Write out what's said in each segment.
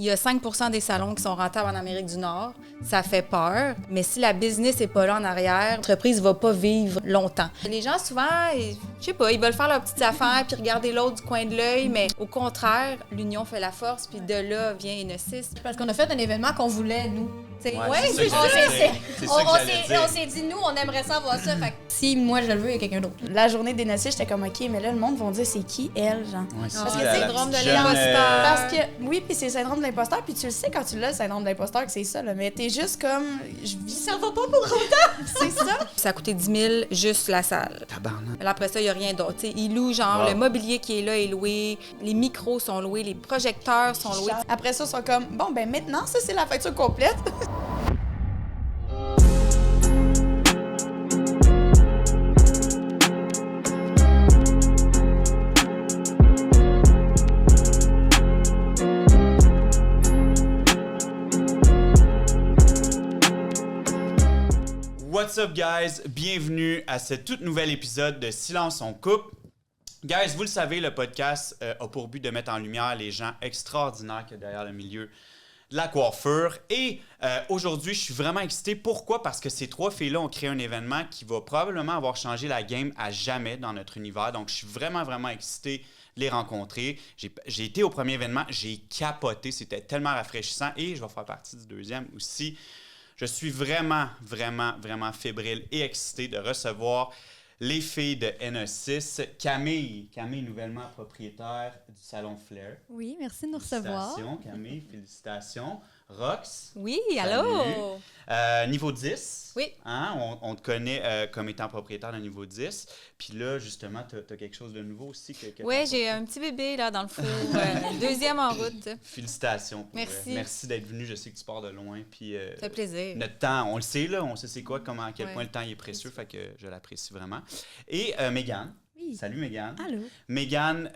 il y a 5% des salons qui sont rentables en Amérique du Nord. Ça fait peur. Mais si la business n'est pas là en arrière, l'entreprise ne va pas vivre longtemps. Les gens, souvent, je sais pas, ils veulent faire leurs petites affaires puis regarder l'autre du coin de l'œil. Mais au contraire, l'union fait la force. Puis de là vient Enosis. Parce qu'on a fait un événement qu'on voulait, nous. C'est ça que On s'est dit, nous, on aimerait ça voir ça. Fait que si moi je le veux, il y a quelqu'un d'autre. La journée d'Enosis, j'étais comme, OK, mais là, le monde va dire, c'est qui elle, genre? Ouais, Parce que la c'est le syndrome de petite jeune, l'imposteur. Parce que, oui, puis c'est le syndrome de l'imposteur, puis tu le sais quand tu l'as, le syndrome de l'imposteur, que c'est ça, là. Mais t'es juste comme, je vis ça va pas pour autant. C'est ça. Ça a coûté 10 000 juste la salle. Tabarnak. Là, après ça, il n'y a rien d'autre. T'sais, ils louent, genre, le mobilier qui est là est loué, les micros sont loués, les projecteurs sont loués. Après ça, ils sont comme, bon, ben maintenant, ça, c'est la facture complète. What's up, guys? Bienvenue à ce tout nouvel épisode de Silence on coupe. Guys, vous le savez, le podcast a pour but de mettre en lumière les gens extraordinaires qu'il y a derrière le milieu de la coiffure. Et aujourd'hui, je suis vraiment excité. Pourquoi? Parce que ces trois filles-là ont créé un événement qui va probablement avoir changé la game à jamais dans notre univers. Donc, je suis vraiment, vraiment excité de les rencontrer. J'ai été au premier événement, j'ai capoté. C'était tellement rafraîchissant. Et je vais faire partie du deuxième aussi. Je suis vraiment, vraiment, vraiment fébrile et excité de recevoir les filles de Enosis. Camille, nouvellement propriétaire du Salon Flair. Oui, merci de nous recevoir. Félicitations, Camille, félicitations. Rox. Oui, allô? Niveau 10. Oui. Hein? On te connaît comme étant propriétaire de niveau 10. Puis là, justement, tu as quelque chose de nouveau aussi. Oui, j'ai un petit bébé là dans le four. Deuxième en route. Félicitations. Merci. Merci d'être venu. Je sais que tu pars de loin. Puis, ça fait plaisir. Notre temps, on le sait, là. On sait c'est quoi, comment, à quel Ouais. point le temps il est précieux. Fait que je l'apprécie vraiment. Et Mégane. Oui. Salut Mégane. Allô? Mégane,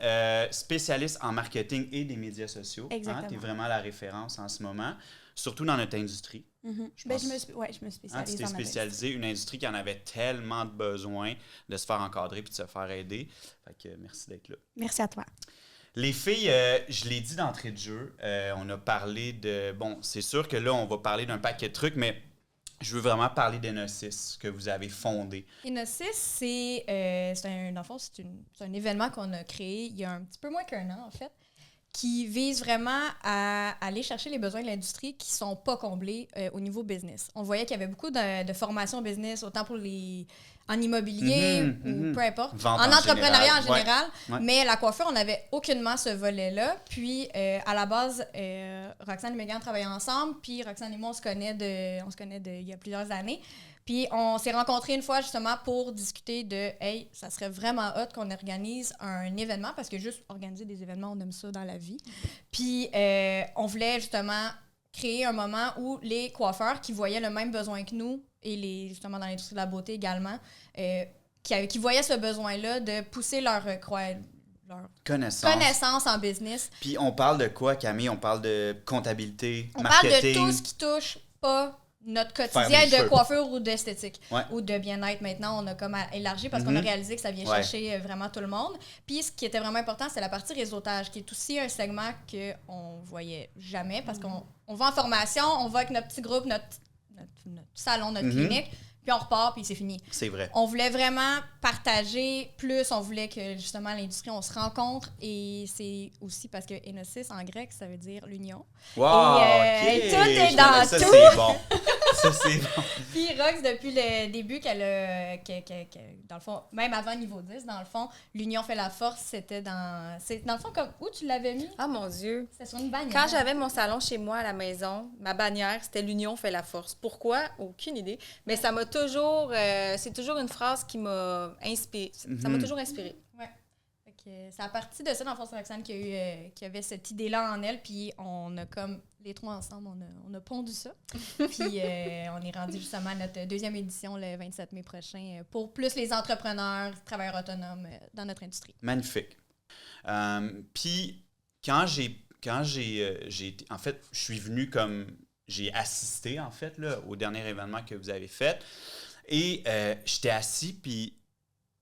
spécialiste en marketing et des médias sociaux. Exactement. Tu es vraiment la référence en ce moment, surtout dans notre industrie. Je Ben, pense- je me spécialise Tu t'es en analyse. spécialisée, une industrie qui en avait tellement de besoin de se faire encadrer puis de se faire aider. Fait que merci d'être là. Merci à toi. Les filles, je l'ai dit d'entrée de jeu, on a parlé de... Bon, c'est sûr que là, on va parler d'un paquet de trucs, mais je veux vraiment parler d'Enosis que vous avez fondé. Enosis, c'est dans le fond, c'est un événement qu'on a créé il y a un petit peu moins qu'un an, en fait, qui vise vraiment à aller chercher les besoins de l'industrie qui ne sont pas comblés au niveau business. On voyait qu'il y avait beaucoup de formations business, autant pour en immobilier ou peu importe, Vente en entrepreneuriat en général. général, Ouais. mais la coiffure, on n'avait aucunement ce volet-là. Puis, à la base, Roxane et Mégane travaillaient ensemble, puis Roxane et moi, on se connaît il y a plusieurs années. Puis on s'est rencontrés une fois justement pour discuter de « Hey, ça serait vraiment hot qu'on organise un événement » parce que juste organiser des événements, on aime ça dans la vie. Puis on voulait justement créer un moment où les coiffeurs qui voyaient le même besoin que nous et justement dans l'industrie de la beauté également, qui voyaient ce besoin-là de pousser leur connaissance en business. Puis on parle de quoi, Camille? On parle de comptabilité, On marketing. parle de tout ce qui touche pas notre Faire quotidien des de cheveux. coiffure ou d'esthétique Ouais. ou de bien-être. Maintenant, on a comme élargi parce qu'on a réalisé que ça vient Ouais. chercher vraiment tout le monde. Puis ce qui était vraiment important, c'est la partie réseautage, qui est aussi un segment qu'on voyait jamais parce qu'on va en formation, on va avec notre petit groupe, notre salon, notre clinique, puis on repart, puis c'est fini. C'est vrai. On voulait vraiment partager plus, on voulait que justement l'industrie, on se rencontre et c'est aussi parce que Enosis en grec, ça veut dire l'union. Wow, Et, OK. tout est Je dans connais ça, tout. c'est bon. Ça, c'est bon. Puis Rox, depuis le début, dans le fond, même avant niveau 10, dans le fond, l'union fait la force, c'est dans le fond, comme où tu l'avais mis? Ah mon Dieu! C'était sur une bannière. Quand j'avais mon salon chez moi à la maison, ma bannière, c'était « L'union fait la force ». Pourquoi? Aucune idée. Mais ça m'a toujours... c'est toujours une phrase qui m'a inspirée. Ça m'a toujours inspirée. Ouais. Fait que c'est à partir de ça, dans le fond, c'est Roxane qui avait cette idée-là en elle, puis on a comme, les trois ensemble, on a pondu ça. Puis on est rendu justement à notre deuxième édition le 27 mai prochain pour plus les entrepreneurs, travailleurs autonomes dans notre industrie. Magnifique. Puis, quand j'ai été... En fait, je suis venu comme... J'ai assisté, en fait, là, au dernier événement que vous avez fait. Et j'étais assis, puis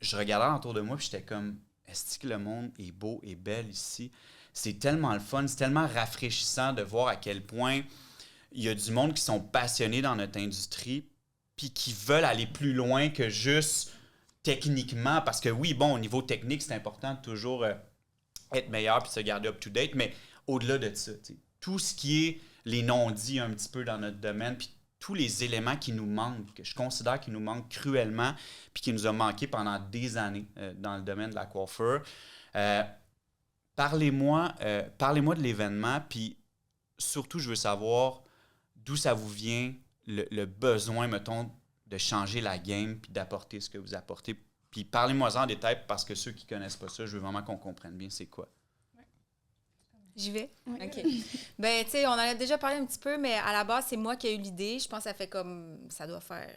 je regardais autour de moi, puis j'étais comme... Est-ce que le monde est beau et belle ici? c'est tellement le fun, c'est tellement rafraîchissant de voir à quel point il y a du monde qui sont passionnés dans notre industrie puis qui veulent aller plus loin que juste techniquement. Parce que oui, bon, au niveau technique, c'est important de toujours être meilleur puis se garder up-to-date, mais au-delà de ça, tout ce qui est les non-dits un petit peu dans notre domaine, puis tous les éléments qui nous manquent, que je considère qui nous manquent cruellement, puis qui nous ont manqué pendant des années dans le domaine de la coiffure. Parlez-moi de l'événement, puis surtout, je veux savoir d'où ça vous vient, le besoin, mettons, de changer la game, puis d'apporter ce que vous apportez. Puis parlez-moi-en en détail, parce que ceux qui ne connaissent pas ça, je veux vraiment qu'on comprenne bien c'est quoi. J'y vais? Oui. OK. Ben, tu sais, on en a déjà parlé un petit peu, mais à la base, c'est moi qui ai eu l'idée. Je pense que ça fait ça doit faire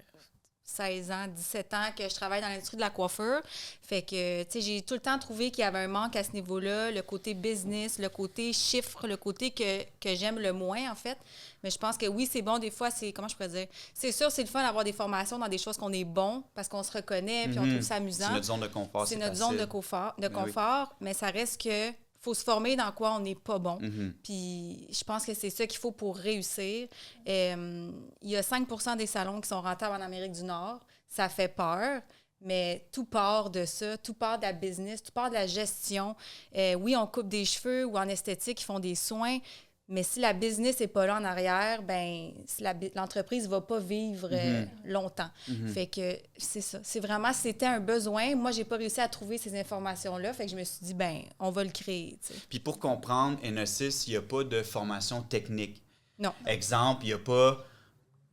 16 ans, 17 ans que je travaille dans l'industrie de la coiffure. Fait que, tu sais, j'ai tout le temps trouvé qu'il y avait un manque à ce niveau-là, le côté business, le côté chiffre, le côté que j'aime le moins, en fait. Mais je pense que oui, c'est bon, des fois, comment je pourrais dire? C'est sûr, c'est le fun d'avoir des formations dans des choses qu'on est bon, parce qu'on se reconnaît, puis on trouve ça amusant. C'est notre zone de confort, c'est notre zone de confort, mais ça reste que faut se former dans quoi on n'est pas bon. Puis je pense que c'est ça qu'il faut pour réussir. Il y a 5% des salons qui sont rentables en Amérique du Nord. Ça fait peur, mais tout part de ça, tout part de la business, tout part de la gestion. Oui, on coupe des cheveux ou en esthétique, ils font des soins, mais si la business n'est pas là en arrière, ben l'entreprise ne va pas vivre longtemps. Fait que c'est ça. C'était un besoin. Moi, j'ai pas réussi à trouver ces informations-là. Fait que je me suis dit, ben on va le créer. T'sais. Puis pour comprendre, Enosis, il n'y a pas de formation technique. Non. Exemple, il n'y a pas,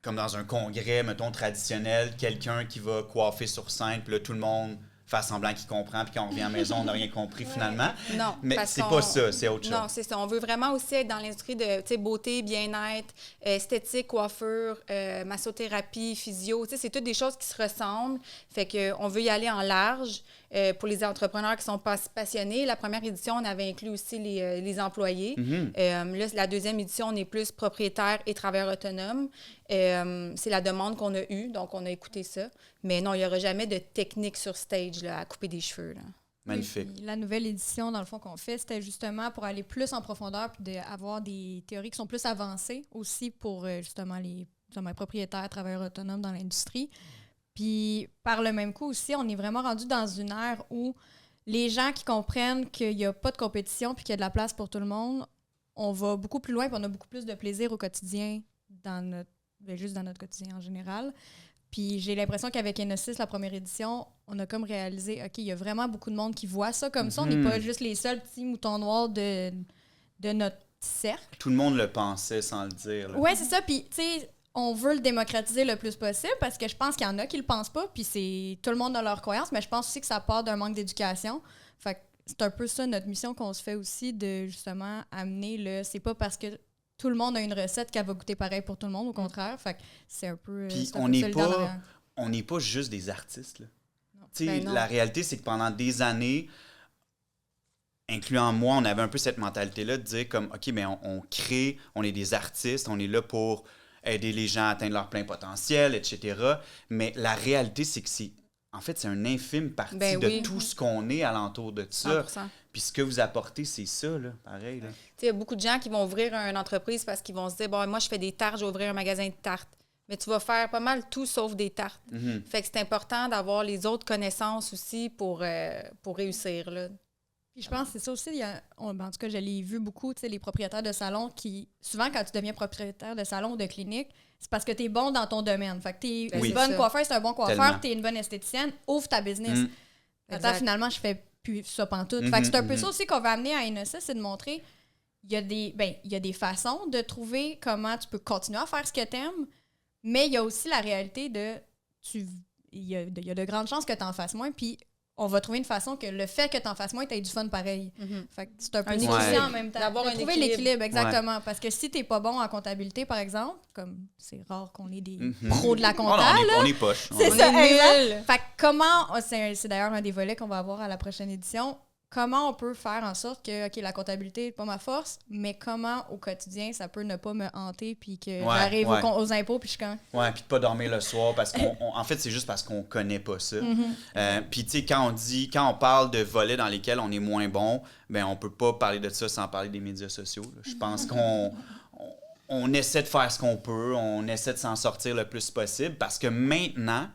comme dans un congrès, mettons, traditionnel, quelqu'un qui va coiffer sur scène, puis là, tout le monde fait semblant qu'il comprend, puis quand on revient à la maison, on n'a rien compris finalement. Non, mais c'est pas ça, c'est autre chose. Non, c'est ça. On veut vraiment aussi être dans l'industrie de beauté, bien-être, esthétique, coiffure, massothérapie, physio. C'est toutes des choses qui se ressemblent. Fait qu'on veut y aller en large. Pour les entrepreneurs qui sont passionnés, la première édition, on avait inclus aussi les employés. Là, la deuxième édition, on est plus propriétaire et travailleur autonome. C'est la demande qu'on a eue, donc on a écouté ça. Mais non, il n'y aura jamais de technique sur stage là, à couper des cheveux. Là. Magnifique. Oui, la nouvelle édition, dans le fond, qu'on fait, c'était justement pour aller plus en profondeur puis d'avoir des théories qui sont plus avancées aussi pour justement les propriétaires, travailleurs autonomes dans l'industrie. Puis, par le même coup aussi, on est vraiment rendu dans une ère où les gens qui comprennent qu'il n'y a pas de compétition puis qu'il y a de la place pour tout le monde, on va beaucoup plus loin puis on a beaucoup plus de plaisir au quotidien, juste dans notre quotidien en général. Puis, j'ai l'impression qu'avec Enosis, la première édition, on a comme réalisé, OK, il y a vraiment beaucoup de monde qui voit ça comme ça. On n'est pas juste les seuls petits moutons noirs de notre cercle. Tout le monde le pensait sans le dire. Oui, c'est ça. Puis, tu sais, on veut le démocratiser le plus possible parce que je pense qu'il y en a qui le pensent pas, puis c'est tout le monde a leur croyance, mais je pense aussi que ça part d'un manque d'éducation. Fait que c'est un peu ça notre mission qu'on se fait aussi, de justement amener c'est pas parce que tout le monde a une recette qu'elle va goûter pareil pour tout le monde, au contraire. Fait que c'est un peu. Puis on n'est pas juste des artistes, là. Ben la réalité, c'est que pendant des années, incluant moi, on avait un peu cette mentalité-là de dire comme, OK, mais on crée, on est des artistes, on est là pour aider les gens à atteindre leur plein potentiel, etc. Mais la réalité, c'est que c'est une infime partie de tout ce qu'on est alentour de ça. 100%. Puis ce que vous apportez, c'est ça, là, pareil. Là. Il y a beaucoup de gens qui vont ouvrir une entreprise parce qu'ils vont se dire, bon, moi, je fais des tartes, je vais ouvrir un magasin de tartes. Mais tu vas faire pas mal tout sauf des tartes. Fait que c'est important d'avoir les autres connaissances aussi pour réussir, là. Puis je pense que c'est ça aussi, en tout cas, je l'ai vu beaucoup, les propriétaires de salons qui, souvent, quand tu deviens propriétaire de salon ou de clinique, c'est parce que tu es bon dans ton domaine. Fait que tu es une bonne coiffeuse, c'est un bon coiffeur, tu es une bonne esthéticienne, ouvre ta business. Attends, finalement, je fais plus ça pantoute. Fait que c'est un peu ça aussi qu'on va amener à Enosis, c'est de montrer il y a des façons de trouver comment tu peux continuer à faire ce que tu aimes, mais il y a aussi la réalité il y a de grandes chances que tu en fasses moins, puis on va trouver une façon que le fait que tu en fasses moins, tu aies du fun pareil. Fait que c'est un peu équilibre en même temps. D'avoir un trouver l'équilibre, exactement. Ouais. Parce que si tu n'es pas bon en comptabilité, par exemple, comme c'est rare qu'on ait des pros de la compta, on est poche. C'est ça, exact. Fait que comment, c'est d'ailleurs un des volets qu'on va avoir à la prochaine édition, comment on peut faire en sorte que, OK, la comptabilité n'est pas ma force, mais comment au quotidien ça peut ne pas me hanter puis que j'arrive aux impôts puis je suis quand... Ouais, puis de pas dormir le soir parce en fait, c'est juste parce qu'on connaît pas ça. Puis tu sais, quand on parle de volets dans lesquels on est moins bon, ben on peut pas parler de ça sans parler des médias sociaux. Là. Je pense qu'on essaie de faire ce qu'on peut, on essaie de s'en sortir le plus possible parce que maintenant,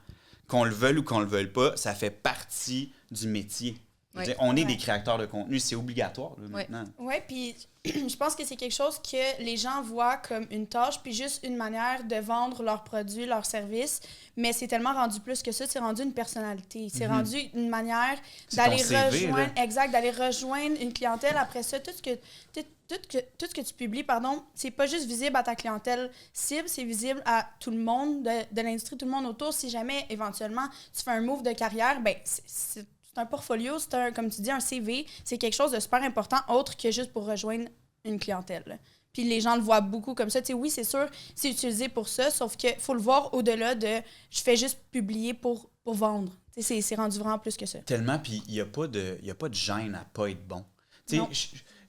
qu'on le veuille ou qu'on le veuille pas, ça fait partie du métier. On est des créateurs de contenu, c'est obligatoire là, maintenant. Oui, puis je pense que c'est quelque chose que les gens voient comme une tâche, puis juste une manière de vendre leurs produits, leurs services, mais c'est tellement rendu plus que ça, c'est rendu une personnalité, c'est rendu une manière d'aller rejoindre, d'aller rejoindre une clientèle. Après ça, tout ce que tu publies, c'est pas juste visible à ta clientèle cible, c'est visible à tout le monde de l'industrie, tout le monde autour. Si jamais, éventuellement, tu fais un move de carrière, ben c'est un portfolio, c'est comme tu dis, un CV, c'est quelque chose de super important, autre que juste pour rejoindre une clientèle. Là. Puis les gens le voient beaucoup comme ça. Tu sais, oui, c'est sûr, c'est utilisé pour ça, sauf qu'il faut le voir au-delà de « je fais juste publier pour vendre ». Tu sais, c'est rendu vraiment plus que ça. Tellement, puis il n'y a pas de gêne à pas être bon. Tu sais,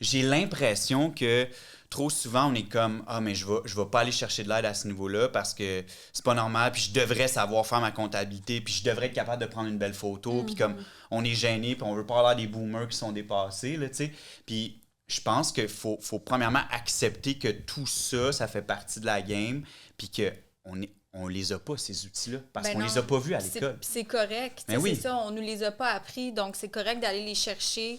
j'ai l'impression que trop souvent, on est comme « Ah, mais je vais pas aller chercher de l'aide à ce niveau-là parce que c'est pas normal, puis je devrais savoir faire ma comptabilité, puis je devrais être capable de prendre une belle photo, puis comme on est gêné, puis on veut pas avoir des boomers qui sont dépassés, là, tu sais. » Puis je pense qu'il faut premièrement accepter que tout ça, ça fait partie de la game, puis qu'on les a pas, ces outils-là, parce qu'on les a pas vus à l'école. C'est correct, c'est ça, on nous les a pas appris, donc c'est correct d'aller les chercher.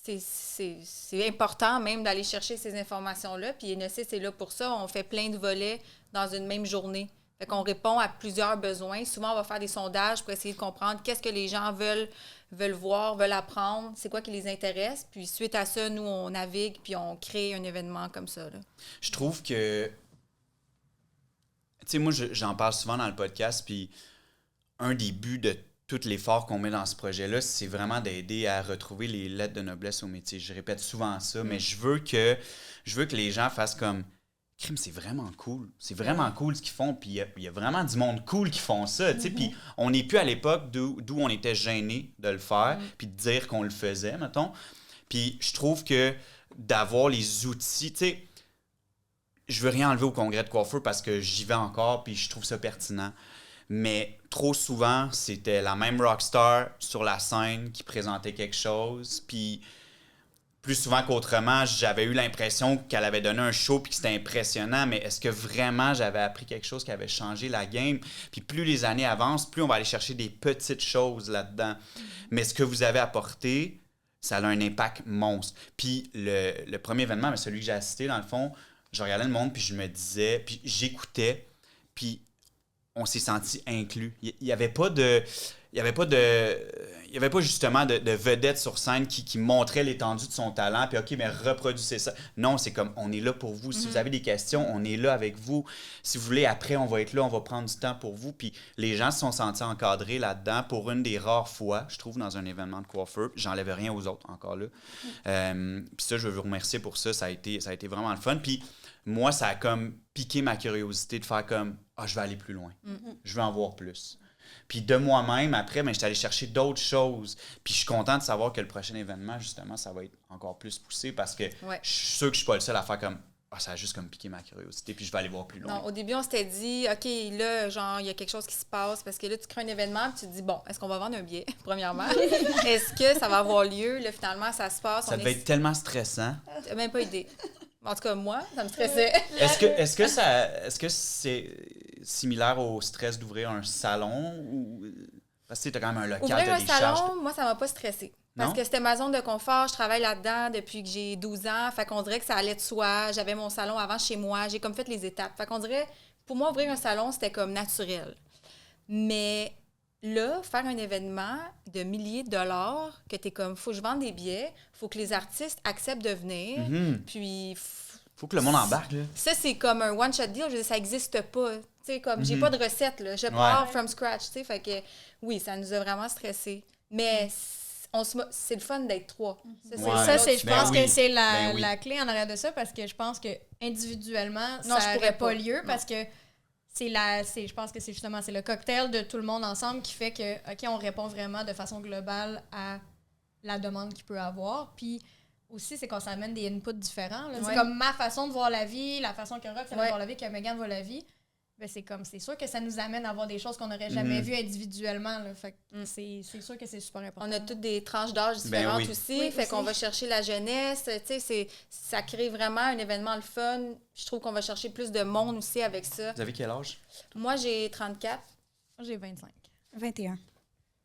C'est important même d'aller chercher ces informations-là. Puis NEC, c'est là pour ça. On fait plein de volets dans une même journée. Fait qu'on répond à plusieurs besoins. Souvent, on va faire des sondages pour essayer de comprendre qu'est-ce que les gens veulent voir, veulent apprendre, c'est quoi qui les intéresse. Puis suite à ça, nous, on navigue puis on crée un événement comme ça. Là. Je trouve que... Tu sais, moi, j'en parle souvent dans le podcast, puis un des buts de tout l'effort qu'on met dans ce projet-là, c'est vraiment d'aider à retrouver les lettres de noblesse au métier. Je répète souvent ça, mais je veux que les gens fassent comme « Crime, c'est vraiment cool. C'est vraiment cool ce qu'ils font. » Puis il y a vraiment du monde cool qui font ça. Puis on n'est plus à l'époque d'où on était gêné de le faire puis de dire qu'on le faisait, mettons. Puis je trouve que d'avoir les outils... Tu sais, je veux rien enlever au congrès de coiffeur parce que j'y vais encore puis je trouve ça pertinent. Mais trop souvent, c'était la même rockstar sur la scène qui présentait quelque chose. Puis plus souvent qu'autrement, j'avais eu l'impression qu'elle avait donné un show puis que c'était impressionnant. Mais est-ce que vraiment j'avais appris quelque chose qui avait changé la game? Puis plus les années avancent, plus on va aller chercher des petites choses là-dedans. Mais ce que vous avez apporté, ça a un impact monstre. Puis le premier événement, mais celui que j'ai assisté, dans le fond, je regardais le monde puis je me disais, puis j'écoutais, puis on s'est senti inclus. Il y avait pas justement de vedette sur scène qui montrait l'étendue de son talent, puis OK, mais reproduisez ça. Non, c'est comme, on est là pour vous. Si vous avez des questions, on est là avec vous. Si vous voulez, après, on va être là, on va prendre du temps pour vous. Puis les gens se sont sentis encadrés là-dedans pour une des rares fois, je trouve, dans un événement de coiffeur. J'enlève rien aux autres, encore là. Puis ça, je veux vous remercier pour ça. Ça a été vraiment le fun. Puis moi, ça a comme piqué ma curiosité de faire comme, je vais aller plus loin. Je veux en voir plus. Puis de moi-même, après, j'étais allé chercher d'autres choses. Puis je suis content de savoir que le prochain événement, justement, ça va être encore plus poussé parce que je suis sûr que je suis pas le seul à faire comme ça a juste comme piqué ma curiosité, puis je vais aller voir plus loin. Non, au début, on s'était dit, OK, là, genre, il y a quelque chose qui se passe parce que là, tu crées un événement, puis tu te dis, bon, est-ce qu'on va vendre un billet, premièrement? Est-ce que ça va avoir lieu? Là, finalement, ça se passe. Ça devait être tellement stressant. T'as même pas idée. En tout cas, moi, ça me stressait. Est-ce que c'est similaire au stress d'ouvrir un salon? Ou... Parce que tu as quand même un local, ouvrir tu as un des salon, charges. moi, ça m'a pas stressée. Parce que c'était ma zone de confort. Je travaille là-dedans depuis que j'ai 12 ans. Fait qu'on dirait que ça allait de soi. J'avais mon salon avant chez moi. J'ai comme fait les étapes. Fait qu'on dirait, pour moi, ouvrir un salon, c'était comme naturel. Mais là, faire un événement de milliers de dollars, que t'es comme, faut que je vende des billets, faut que les artistes acceptent de venir. Puis... Faut que le monde embarque, là. Ça, c'est comme un one-shot deal. Je veux dire, ça n'existe pas. Tu sais, comme, j'ai pas de recette, là. Je pars from scratch, tu sais. Fait que, oui, ça nous a vraiment stressés. Mais c'est le fun d'être trois. Je pense que c'est la clé en arrière de ça, parce que je pense que individuellement, ça n'aurait pas lieu, parce que je pense que c'est justement le cocktail de tout le monde ensemble qui fait que, OK, on répond vraiment de façon globale à la demande qu'il peut avoir. Puis aussi, c'est qu'on s'amène des inputs différents. Là. Ouais. C'est comme ma façon de voir la vie, la façon que Rox va Ouais. voir la vie, que Megan voit la vie. Ben, c'est sûr que ça nous amène à voir des choses qu'on n'aurait jamais vues individuellement. Là. Fait que c'est sûr que c'est super important. On a toutes des tranches d'âge différentes oui. aussi. Oui, fait aussi. qu'on va chercher la jeunesse. Tu sais, ça crée vraiment un événement le fun. Je trouve qu'on va chercher plus de monde aussi avec ça. Vous avez quel âge? Moi, j'ai 34. Moi, j'ai 25. 21.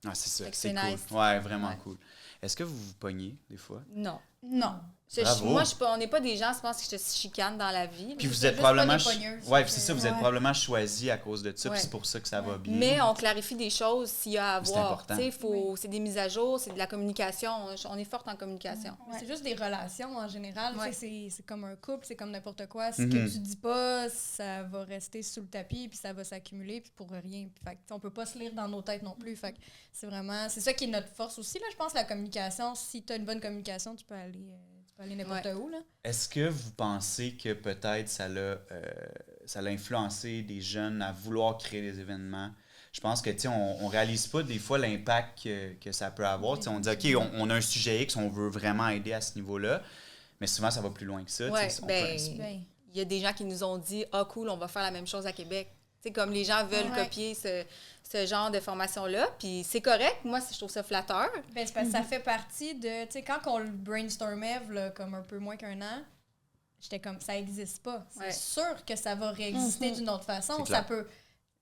Ah, c'est ça. Fait que C'est c'est cool. nice. Ouais, vraiment Ouais. cool. Est-ce que vous vous pognez des fois? Non. Non. Bravo. Moi, on n'est pas des gens, je pense, qui se chicanent dans la vie. Puis vous c'est êtes juste probablement... pas des pogneuses, Ouais, fait c'est que- ça, vous êtes Ouais. probablement choisi à cause de ça, Ouais. puis c'est pour ça que ça va bien. Mais on clarifie des choses s'il y a à C'est voir. important. Tu sais, c'est des mises à jour, c'est de la communication. On est forte en communication. Mais C'est juste des relations en général. Ouais. Tu sais, c'est comme un couple, c'est comme n'importe quoi. Ce que tu dis pas, ça va rester sous le tapis, puis ça va s'accumuler, puis pour rien. Puis, fait que, on peut pas se lire dans nos têtes non plus. Fait que c'est ça qui est notre force aussi. Là, je pense, la communication. Si tu as une bonne communication, tu peux aller n'importe où. Là. Est-ce que vous pensez que peut-être ça l'a influencé des jeunes à vouloir créer des événements? Je pense que, tu sais, on réalise pas des fois l'impact que ça peut avoir. Tu sais, on dit, OK, on a un sujet X, on veut vraiment aider à ce niveau-là, mais souvent, ça va plus loin que ça. Ouais, tu sais, Ben, il y a des gens qui nous ont dit « Ah, cool, on va faire la même chose à Québec. » Tu sais, comme les gens veulent Ouais. copier ce genre de formation-là, puis c'est correct. Moi, je trouve ça flatteur. Ben, c'est parce que ça fait partie de... Tu sais, quand on le brainstormait, là, comme un peu moins qu'un an, j'étais comme, ça existe pas. C'est Ouais. sûr que ça va réexister d'une autre façon. C'est Ça clair. peut...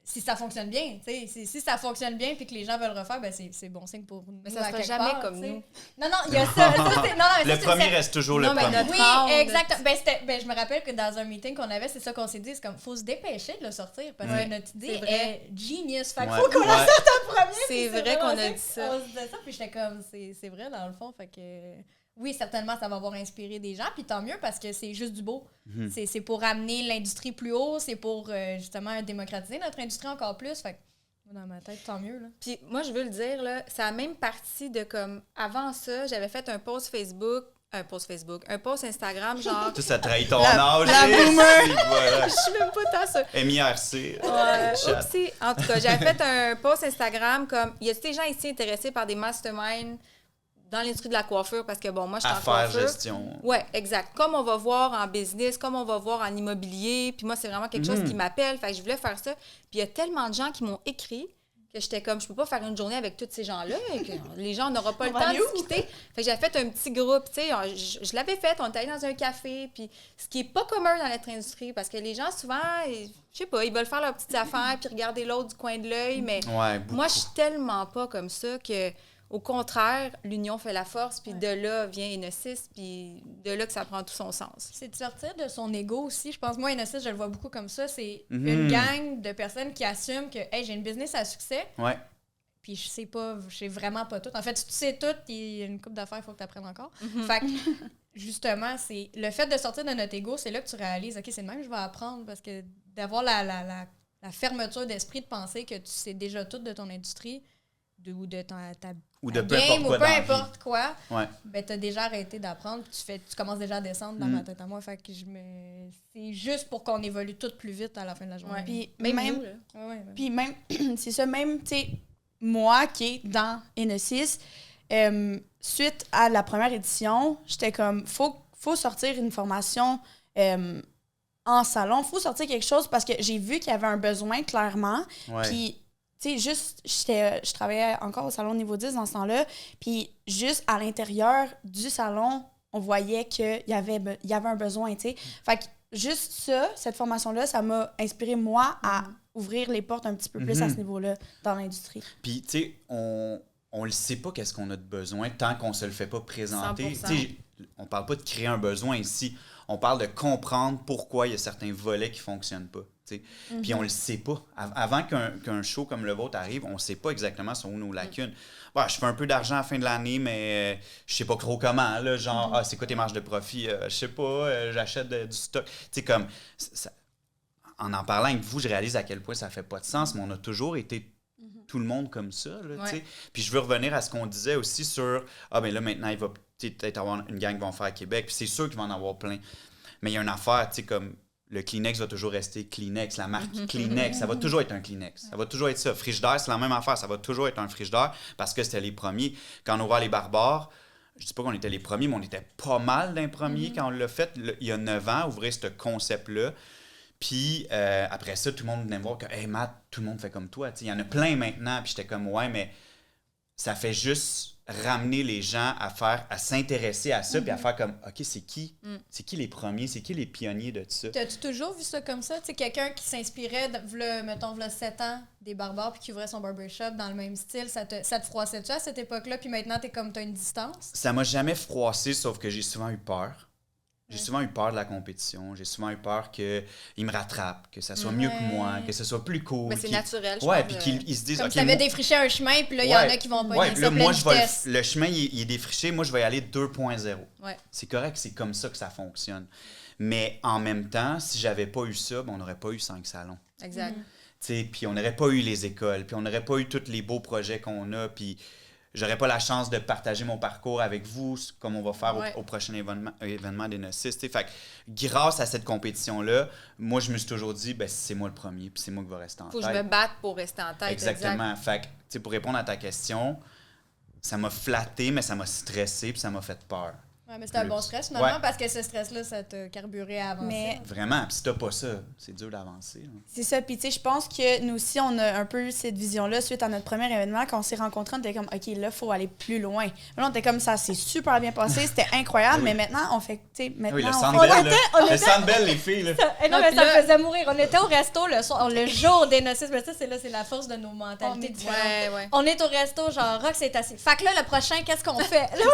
Si ça fonctionne bien, tu sais, si ça fonctionne bien puis que les gens veulent refaire, ben c'est bon signe pour nous. Mais ça à sera quelque jamais part, comme tu sais. nous. Non, il y a ça. Non, mais ça, Le c'est- premier c'est- reste toujours Non, le mais premier. notre- Oui, tremble. exactement. Je me rappelle que dans un meeting qu'on avait, c'est ça qu'on s'est dit, c'est comme, faut se dépêcher de le sortir parce Ouais, que notre idée c'est vrai. est genius. Fait qu'il Ouais. faut qu'on la Ouais. sorte en premier. C'est puis vrai qu'on a vraiment dit ça. On se disait ça, puis j'étais comme, c'est vrai dans le fond. Fait que, oui, certainement, ça va avoir inspiré des gens, puis tant mieux parce que c'est juste du beau. C'est pour amener l'industrie plus haut, c'est pour justement démocratiser notre industrie encore plus. Fait que, dans ma tête, tant mieux. Là. Puis moi, je veux le dire, là, ça a même parti de comme... Avant ça, j'avais fait un post Instagram, genre... Tout ça trahit ton La âge. boomer. Et voilà. Je suis même pas tant ça. MIRC. Chat. Oupsie. En tout cas, j'avais fait un post Instagram comme... Y a des gens ici intéressés par des masterminds dans l'industrie de la coiffure? Parce que, bon, moi, je suis en Affaires, coiffure. gestion. Oui, exact. Comme on va voir en business, comme on va voir en immobilier. Puis moi, c'est vraiment quelque chose qui m'appelle. Fait que je voulais faire ça. Puis il y a tellement de gens qui m'ont écrit que j'étais comme, je peux pas faire une journée avec tous ces gens-là. Et que les gens n'auront pas le va temps aller de où? discuter. Fait que j'avais fait un petit groupe, tu sais. Je l'avais fait, on était allé dans un café. Puis ce qui est pas commun dans notre industrie, parce que les gens, souvent, je sais pas, ils veulent faire leurs petites affaires puis regarder l'autre du coin de l'œil. Mais Ouais, beaucoup. moi, je suis tellement pas comme ça que... Au contraire, l'union fait la force, puis de là vient Enosis, puis de là que ça prend tout son sens. C'est de sortir de son ego aussi. Je pense, moi, Enosis, je le vois beaucoup comme ça. C'est Mhm. une gang de personnes qui assument que, hey, j'ai une business à succès, Ouais. puis je sais vraiment pas tout. En fait, si tu sais tout, il y a une couple d'affaires, il faut que tu apprennes encore. Fait que, justement, c'est le fait de sortir de notre ego, c'est là que tu réalises, OK, c'est le même que je vais apprendre, parce que d'avoir la fermeture d'esprit de penser que tu sais déjà tout de ton industrie, ou de ta Ou de ta peu importe game, quoi ou peu dans la vie. importe quoi, Ouais. ben t'as déjà arrêté d'apprendre, puis tu commences déjà à descendre dans ma tête à moi. Fait que c'est juste pour qu'on évolue tout plus vite à la fin de la journée. Ouais. Puis Même même, nous, là. Ouais. puis même c'est ça, même, tu sais, moi qui est dans Enosis, suite à la première édition, j'étais comme, faut sortir une formation en salon, faut sortir quelque chose parce que j'ai vu qu'il y avait un besoin clairement. Ouais. Puis, tu sais, juste, je travaillais encore au salon niveau 10 dans ce temps-là, puis juste à l'intérieur du salon, on voyait qu'il y avait un besoin, tu sais. Fait que juste ça, cette formation-là, ça m'a inspiré, moi, à ouvrir les portes un petit peu plus à ce niveau-là dans l'industrie. Puis, tu sais, on le sait pas qu'est-ce qu'on a de besoin tant qu'on se le fait pas présenter. 100%. Tu sais, on parle pas de créer un besoin ici. On parle de comprendre pourquoi il y a certains volets qui fonctionnent pas. Tu sais. Puis on le sait pas. Avant qu'un show comme le vôtre arrive, on sait pas exactement sont où nos lacunes. Bah, je fais un peu d'argent à la fin de l'année, mais je sais pas trop comment. Là, genre, c'est quoi tes marges de profit? Je sais pas, j'achète du stock. Tu sais, comme... En parlant avec vous, je réalise à quel point ça fait pas de sens, mais on a toujours été tout le monde comme ça. Là, tu sais. Puis je veux revenir à ce qu'on disait aussi sur ben là, maintenant, il va peut-être avoir une gang qui vont faire à Québec. Puis c'est sûr qu'il va en avoir plein. Mais il y a une affaire, tu sais, comme le Kleenex va toujours rester Kleenex, la marque Kleenex, ça va toujours être un Kleenex. Ça va toujours être ça. Frigidaire, c'est la même affaire, ça va toujours être un frigidaire parce que c'était les premiers. Quand on a ouvert les barbares, je dis pas qu'on était les premiers, mais on était pas mal d'un premier quand on l'a fait, il y a 9 ans, ouvrir ce concept-là. Puis après ça, tout le monde venait me voir que « Hey Matt, tout le monde fait comme toi. » Il y en a plein maintenant. Puis j'étais comme « Ouais, mais ça fait juste ramener les gens à s'intéresser à ça puis à faire comme « OK, c'est qui? C'est qui les premiers? C'est qui les pionniers de ça? » T'as-tu toujours vu ça comme ça? Tu sais, quelqu'un qui s'inspirait, mettons, 7 ans, des barbares, puis qui ouvrait son barbershop dans le même style, ça te froissait-tu à cette époque-là? Puis maintenant, t'as une distance? Ça m'a jamais froissé, sauf que j'ai souvent eu peur. J'ai souvent eu peur de la compétition. J'ai souvent eu peur qu'ils me rattrapent, que ça soit mieux que moi, que ce soit plus cool. Mais c'est naturel, je pense. pense. Puis qu'ils se disent... Comme OK, si t'avais défriché un chemin, puis là, il y en a qui vont pas puis là, moi, le chemin, il est défriché. Moi, je vais y aller 2.0. Ouais. C'est correct, c'est comme ça que ça fonctionne. Mais en même temps, si j'avais pas eu ça, on n'aurait pas eu 5 salons. Exact. Puis on n'aurait pas eu les écoles, puis on n'aurait pas eu tous les beaux projets qu'on a, puis j'aurais pas la chance de partager mon parcours avec vous, comme on va faire au prochain événement d'Enosis. Fait que grâce à cette compétition-là, moi, je me suis toujours dit, c'est moi le premier, puis c'est moi qui va rester en tête. Faut que je me batte pour rester en tête. Exactement. Fait que, pour répondre à ta question, ça m'a flatté, mais ça m'a stressé, puis ça m'a fait peur. Ouais, mais c'était un bon stress, finalement, parce que ce stress-là, ça t'a carburé à avancer. Mais... Vraiment. Puis si t'as pas ça, c'est dur d'avancer. C'est ça. Puis tu sais, je pense que nous aussi, on a un peu cette vision-là suite à notre premier événement. Quand on s'est rencontrés, on était comme, OK, là, il faut aller plus loin. Là, on était comme ça, c'est super bien passé, c'était incroyable. Mais maintenant, on fait, tu sais, maintenant... Oui, le Centre Bell, les filles, là. Non, mais ça me faisait mourir. On était au resto le jour des noces. Mais ça, c'est la force de nos mentalités différentes. Ouais. On est au resto, genre, Rox c'est assis. Fait que là, le prochain, qu'est-ce qu'on fait? Là,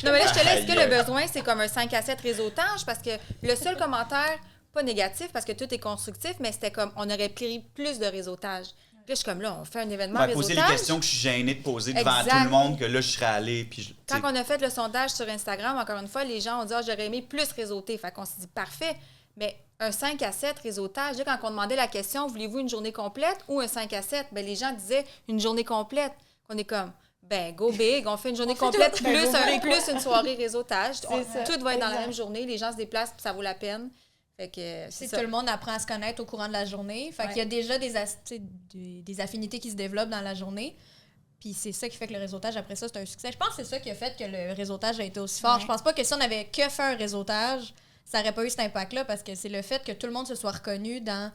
non, mais là, je te laisse que le besoin, c'est comme un 5 à 7 réseautage, parce que le seul commentaire, pas négatif, parce que tout est constructif, mais c'était comme, on aurait pris plus de réseautage. Puis là, je suis comme, là, on fait un événement réseautage. Poser les questions que je suis gênée de poser devant tout le monde, que là, je serais allée. Puis quand on a fait le sondage sur Instagram, encore une fois, les gens ont dit, j'aurais aimé plus réseauter. Fait qu'on s'est dit, parfait, mais un 5 à 7 réseautage, là, quand on demandait la question, voulez-vous une journée complète ou un 5 à 7? Ben, les gens disaient une journée complète. On est comme, go big, on fait une journée complète, plus une soirée réseautage. Tout va être dans la même journée, les gens se déplacent, puis ça vaut la peine. Fait que c'est ça. Tout le monde apprend à se connaître au courant de la journée. Fait qu'il y a déjà des affinités qui se développent dans la journée. Puis c'est ça qui fait que le réseautage, après ça, c'est un succès. Je pense que c'est ça qui a fait que le réseautage a été aussi fort. Je pense pas que si on avait que fait un réseautage, ça n'aurait pas eu cet impact-là, parce que c'est le fait que tout le monde se soit reconnu dans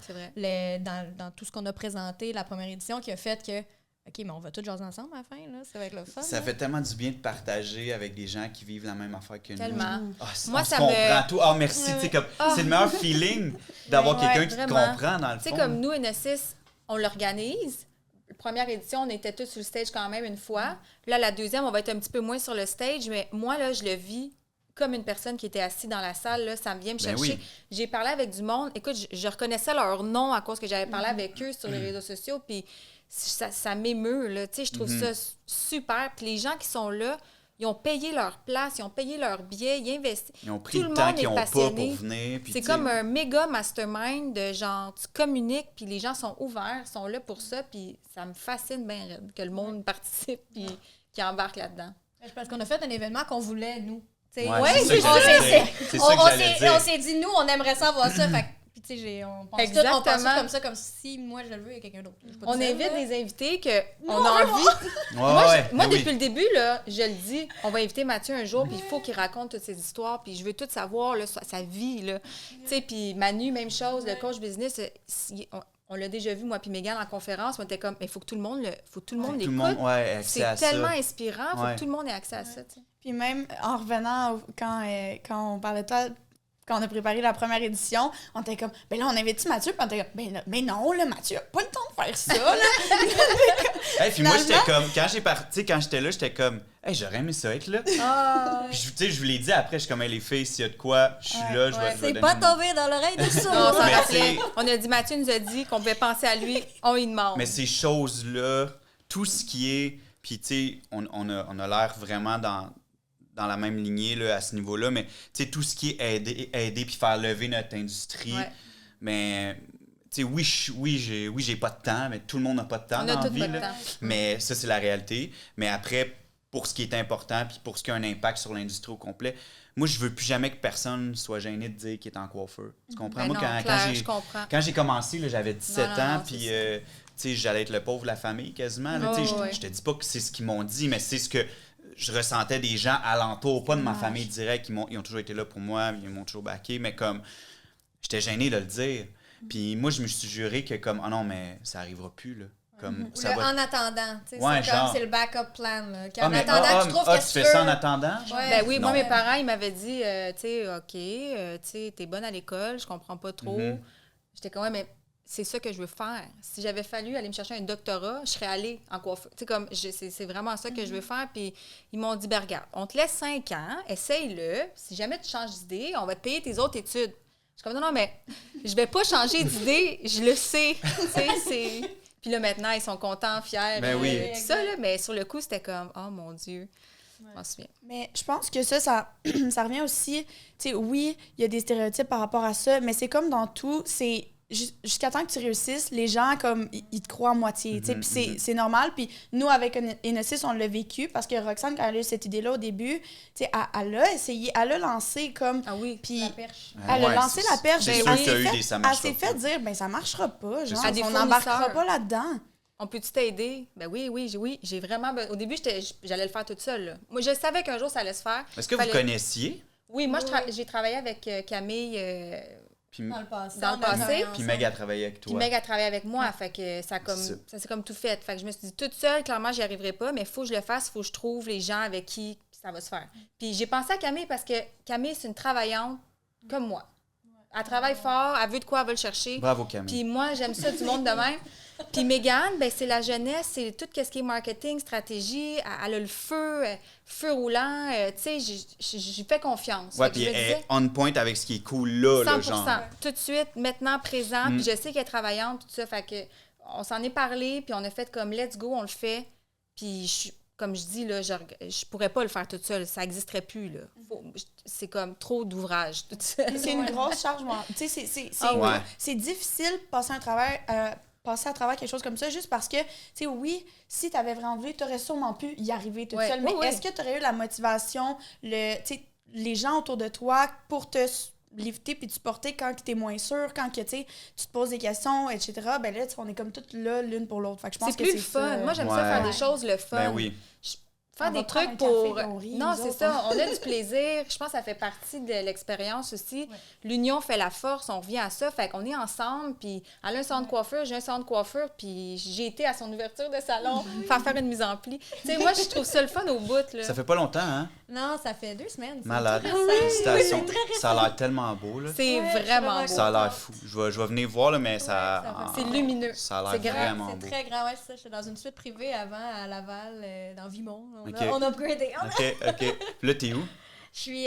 tout ce qu'on a présenté, la première édition, qui a fait que OK, mais on va tous jaser ensemble à la fin, là. Ça va être le fun. Ça fait tellement du bien de partager avec des gens qui vivent la même affaire que nous. Tellement. Moi, ça comprend tout. Merci. C'est le meilleur feeling d'avoir quelqu'un qui te comprend, dans le fond. Tu sais, comme nous, Enosis, on l'organise. La première édition, on était tous sur le stage quand même une fois. Là, la deuxième, on va être un petit peu moins sur le stage, mais moi, là, je le vis comme une personne qui était assise dans la salle. Là, ça me vient me chercher. Oui. J'ai parlé avec du monde. Écoute, je reconnaissais leur nom à cause que j'avais parlé avec eux sur les réseaux sociaux, puis ça m'émeut, là. Tu sais, je trouve ça super. Puis les gens qui sont là, ils ont payé leur place, ils ont payé leur billet, ils investissent. Ils ont pris le temps qu'ils n'ont pas pour venir. C'est comme un méga mastermind de genre, tu communiques, puis les gens sont ouverts, sont là pour ça, puis ça me fascine bien que le monde participe, puis qu'il embarque là-dedans. C'est parce qu'on a fait un événement qu'on voulait, nous. C'est ça que j'allais dire. On s'est dit, nous, on aimerait ça voir ça. Fait puis, tu sais, on pense tout comme ça, comme si moi, je le veux, il y a quelqu'un d'autre. On invite des invités qu'on a envie. Moi, depuis le début, là, je le dis, on va inviter Mathieu un jour, puis il faut qu'il raconte toutes ses histoires, puis je veux tout savoir, là, sa vie, là. Tu sais, puis Manu, même chose, le coach business, on l'a déjà vu, moi puis Mégane, en conférence, on était comme, mais il faut que tout le monde l'écoute. C'est tellement inspirant, il faut que tout le monde ait accès à ça. T'sais. Puis même, en revenant, quand on parlait de toi, quand on a préparé la première édition, on était comme, ben là, on invite Mathieu, puis on était comme, ben non, là, Mathieu n'a pas le temps de faire ça, là. Puis moi, j'étais comme, quand j'étais là, j'étais comme, j'aurais aimé ça être là. Puis tu sais, je vous l'ai dit après, je suis comme, les filles, s'il y a de quoi, je suis là, je vais c'est pas tombé dans l'oreille de ça. On a dit, Mathieu nous a dit qu'on pouvait penser à lui, on y demande. Mais ces choses-là, tout ce qui est, puis tu sais, on a l'air vraiment dans la même lignée là, à ce niveau-là, mais tout ce qui est aider puis faire lever notre industrie, mais oui, j'ai pas de temps, mais tout le monde n'a pas de temps dans la vie. Là. Mais ça, c'est la réalité. Mais après, pour ce qui est important puis pour ce qui a un impact sur l'industrie au complet, moi, je veux plus jamais que personne soit gêné de dire qu'il est en coiffeur. Tu comprends? Ben Moi, quand j'ai commencé, là, j'avais 17 ans, puis j'allais être le pauvre de la famille quasiment. Là, je te dis pas que c'est ce qu'ils m'ont dit, mais c'est ce que je ressentais des gens alentour, pas de ma Dommage. famille directe, ils ont toujours été là pour moi, ils m'ont toujours backé, mais comme, j'étais gêné de le dire. Puis moi, je me suis juré que comme, oh non, mais ça arrivera plus, là. Comme, Ou ça le va... en attendant. Tu sais, Ouais, c'est comme genre. c'est le backup plan. Là. Ah, En mais, attendant, tu trouves que tu fais ça en attendant? genre? Ouais. Ben oui, moi, Non. mes parents, ils m'avaient dit, tu sais, OK, tu sais, t'es bonne à l'école, je comprends pas trop. Mhm. J'étais comme, ouais, mais c'est ça que je veux faire. Si j'avais fallu aller me chercher un doctorat, je serais allée en coiffeur. Tu sais, comme, c'est vraiment ça que je veux faire. Puis ils m'ont dit, ben regarde, on te laisse 5 ans, essaye-le. Si jamais tu changes d'idée, on va te payer tes autres études. Je suis comme, non, mais je vais pas changer d'idée, je le sais. Tu sais, c'est... Puis là, maintenant, ils sont contents, fiers. Ben oui. Tout ça, là, mais sur le coup, c'était comme, oh mon Dieu. Je m'en souviens. Mais je pense que ça ça revient aussi, tu sais, oui, il y a des stéréotypes par rapport à ça, mais c'est comme dans tout, c'est jusqu'à temps que tu réussisses, les gens, comme, ils te croient à moitié, tu sais, puis c'est normal, puis nous, avec Enosis, on l'a vécu, parce que Roxane, quand elle a eu cette idée-là au début, tu sais, elle a essayé, elle a lancé comme, Ah oui. puis La perche. elle a lancé la perche, C'est ben sûr elle qu'il y a s'est eu fait- des ça elle marchera s'est pas. fait dire, ben ça marchera pas, genre, À des on n'embarquera fournisseurs. pas là-dedans. On peut-tu t'aider? Ben oui, j'ai vraiment... Au début, j'allais le faire toute seule. Là. Moi, je savais qu'un jour, ça allait se faire. Est-ce que vous Fallait- connaissiez? Oui, moi, Oui. j'ai travaillé avec Camille, Puis, Dans le passé. Dans le on a passé. travaillé puis ensemble. Meg a travaillé avec puis toi. Meg a travaillé avec moi. Fait que ça s'est comme tout fait. Fait que je me suis dit, toute seule, clairement, j'y arriverai pas, mais il faut que je le fasse, il faut que je trouve les gens avec qui ça va se faire. Puis j'ai pensé à Camille parce que Camille, c'est une travaillante comme moi. Elle travaille fort, elle veut de quoi elle veut le chercher. Bravo, Camille. Puis moi, j'aime ça du monde de même. Puis Mégane, ben c'est la jeunesse, c'est tout ce qui est marketing, stratégie. Elle a le feu roulant. Tu sais, j'y fais confiance. Ouais, Fait que puis je me elle disais, est on point avec ce qui est cool là, 100%. le genre. Tout de suite, maintenant, présent. Puis je sais qu'elle est travaillante, tout ça. Fait que on s'en est parlé, puis on a fait comme let's go, on le fait. Puis comme je dis, là, je pourrais pas le faire toute seule. Ça n'existerait plus, là. C'est comme trop d'ouvrage, toute seule. C'est une grosse charge. Tu sais, Ouais. c'est difficile de passer à travers quelque chose comme ça, juste parce que, tu sais, oui, si tu avais vraiment voulu, tu aurais sûrement pu y arriver toute Ouais. seule. Mais Oui, oui. est-ce que tu aurais eu la motivation, tu sais, les gens autour de toi pour te lifter puis te supporter quand tu es moins sûr, quand que, tu sais, tu te poses des questions, etc. Ben là, tu sais, on est comme toutes là, l'une pour l'autre. Fait que je pense C'est que plus c'est le fun. ça. Moi, j'aime ça Ouais. faire des choses le fun. Ben oui. Faire On va des prendre trucs un café, pour... puis on rit, non, nous c'est autres, ça. hein. On a du plaisir. Je pense que ça fait partie de l'expérience aussi. L'union fait la force. On revient à ça. Fait qu'on est ensemble. Puis elle a un salon de coiffure, j'ai un salon de coiffure. Puis j'ai été à son ouverture de salon faire une mise en pli. Tu sais, moi, je trouve ça le fun au bout. Là. Ça fait pas longtemps, hein? Non, ça fait 2 semaines. c'est Malade. tout récent. Félicitations. Ça a l'air tellement beau, là. C'est Ouais, vraiment je suis beau. Ça a l'air fou. Je vais venir voir, là, mais ça... ça C'est lumineux. Ça a C'est l'air grand, vraiment beau. C'est très grand, ouais, c'est ça. J'étais dans une suite privée avant à Laval, dans Vimont. Ok. On a upgradé. OK. Puis là, t'es où? Je suis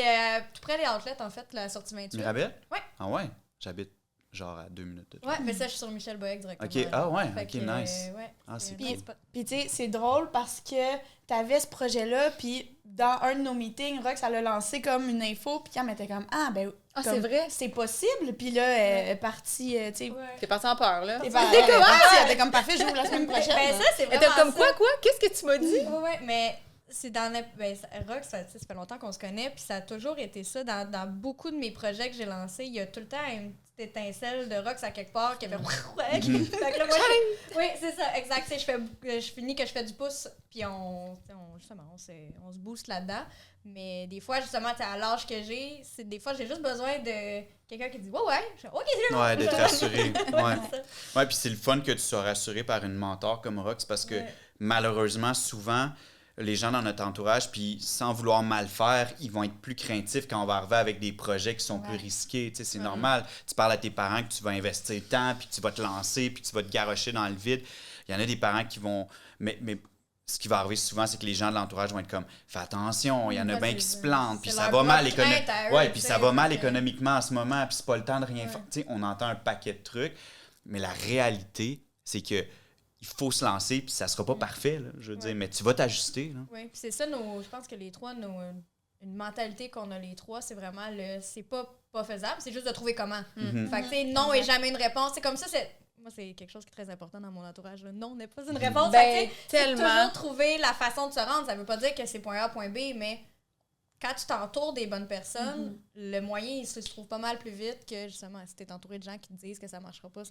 tout près des outlets, en fait, la sortie 28. Mirabel? Ouais. Ah ouais? J'habite genre à 2 minutes de toi. Ouais, mais ça, je suis sur Michel Boyec directement. OK. Ah ouais? Fait OK, que, nice. ouais, Ah, c'est un cool. spot. Puis, tu sais, c'est drôle parce que tu avais ce projet-là, puis dans un de nos meetings, Rox, elle a lancé comme une info, puis Cam était comme, ah, ben, Ah, comme, c'est vrai? c'est possible. Puis là, elle est partie, tu sais, Ouais. T'es parti en peur, là. elle est partie, elle était comme, parfait, j'ouvre la semaine prochaine. Ben, ça, c'est Elle vraiment était comme ça. quoi? Qu'est-ce que tu m'as dit? Ouais, mais c'est dans Rox, ça fait longtemps qu'on se connaît, puis ça a toujours été ça. Dans beaucoup de mes projets que j'ai lancés, il y a tout le temps une petite étincelle de Rox à quelque part qui avait fait que là, moi, oui, c'est ça, exact. Tu sais, je finis que je fais du pouce, puis justement, on se booste là-dedans. Mais des fois, justement, à l'âge que j'ai, des fois, j'ai juste besoin de quelqu'un qui dit OK, c'est bon. Ouais, d'être rassuré. Ouais. c'est ça. Ouais, puis c'est le fun que tu sois rassuré par une mentor comme Rox parce que Ouais. malheureusement, souvent, les gens dans notre entourage, puis sans vouloir mal faire, ils vont être plus craintifs quand on va arriver avec des projets qui sont plus risqués. Tu sais, c'est normal. Tu parles à tes parents que tu vas investir tant, puis que tu vas te lancer, puis que tu vas te garrocher dans le vide. Il y en a des parents qui vont... Mais ce qui va arriver souvent, c'est que les gens de l'entourage vont être comme « Fais attention, il y en a Ouais, bien c'est qui se ça. plantent, puis C'est ça leur va mal propre crainte à eux, Ouais, tu puis sais, ça va mal fait que- économiquement en ce moment, puis c'est pas le temps de rien faire. Tu sais, on entend un paquet de trucs, mais la réalité, c'est que il faut se lancer, puis ça sera pas parfait, là, je veux dire, mais tu vas t'ajuster. Là. Oui, puis c'est ça, je pense que les trois, une mentalité qu'on a les trois, c'est vraiment c'est pas faisable, c'est juste de trouver comment. Fait que, tu sais, non est jamais une réponse. C'est comme ça, moi, c'est quelque chose qui est très important dans mon entourage. Le non n'est pas une réponse. Ben, Fait que, tu sais, c'est tellement. toujours trouver la façon de se rendre. Ça veut pas dire que c'est point A, point B, mais quand tu t'entoures des bonnes personnes, le moyen, il se trouve pas mal plus vite que, justement, si t'es entouré de gens qui te disent que ça marchera pas,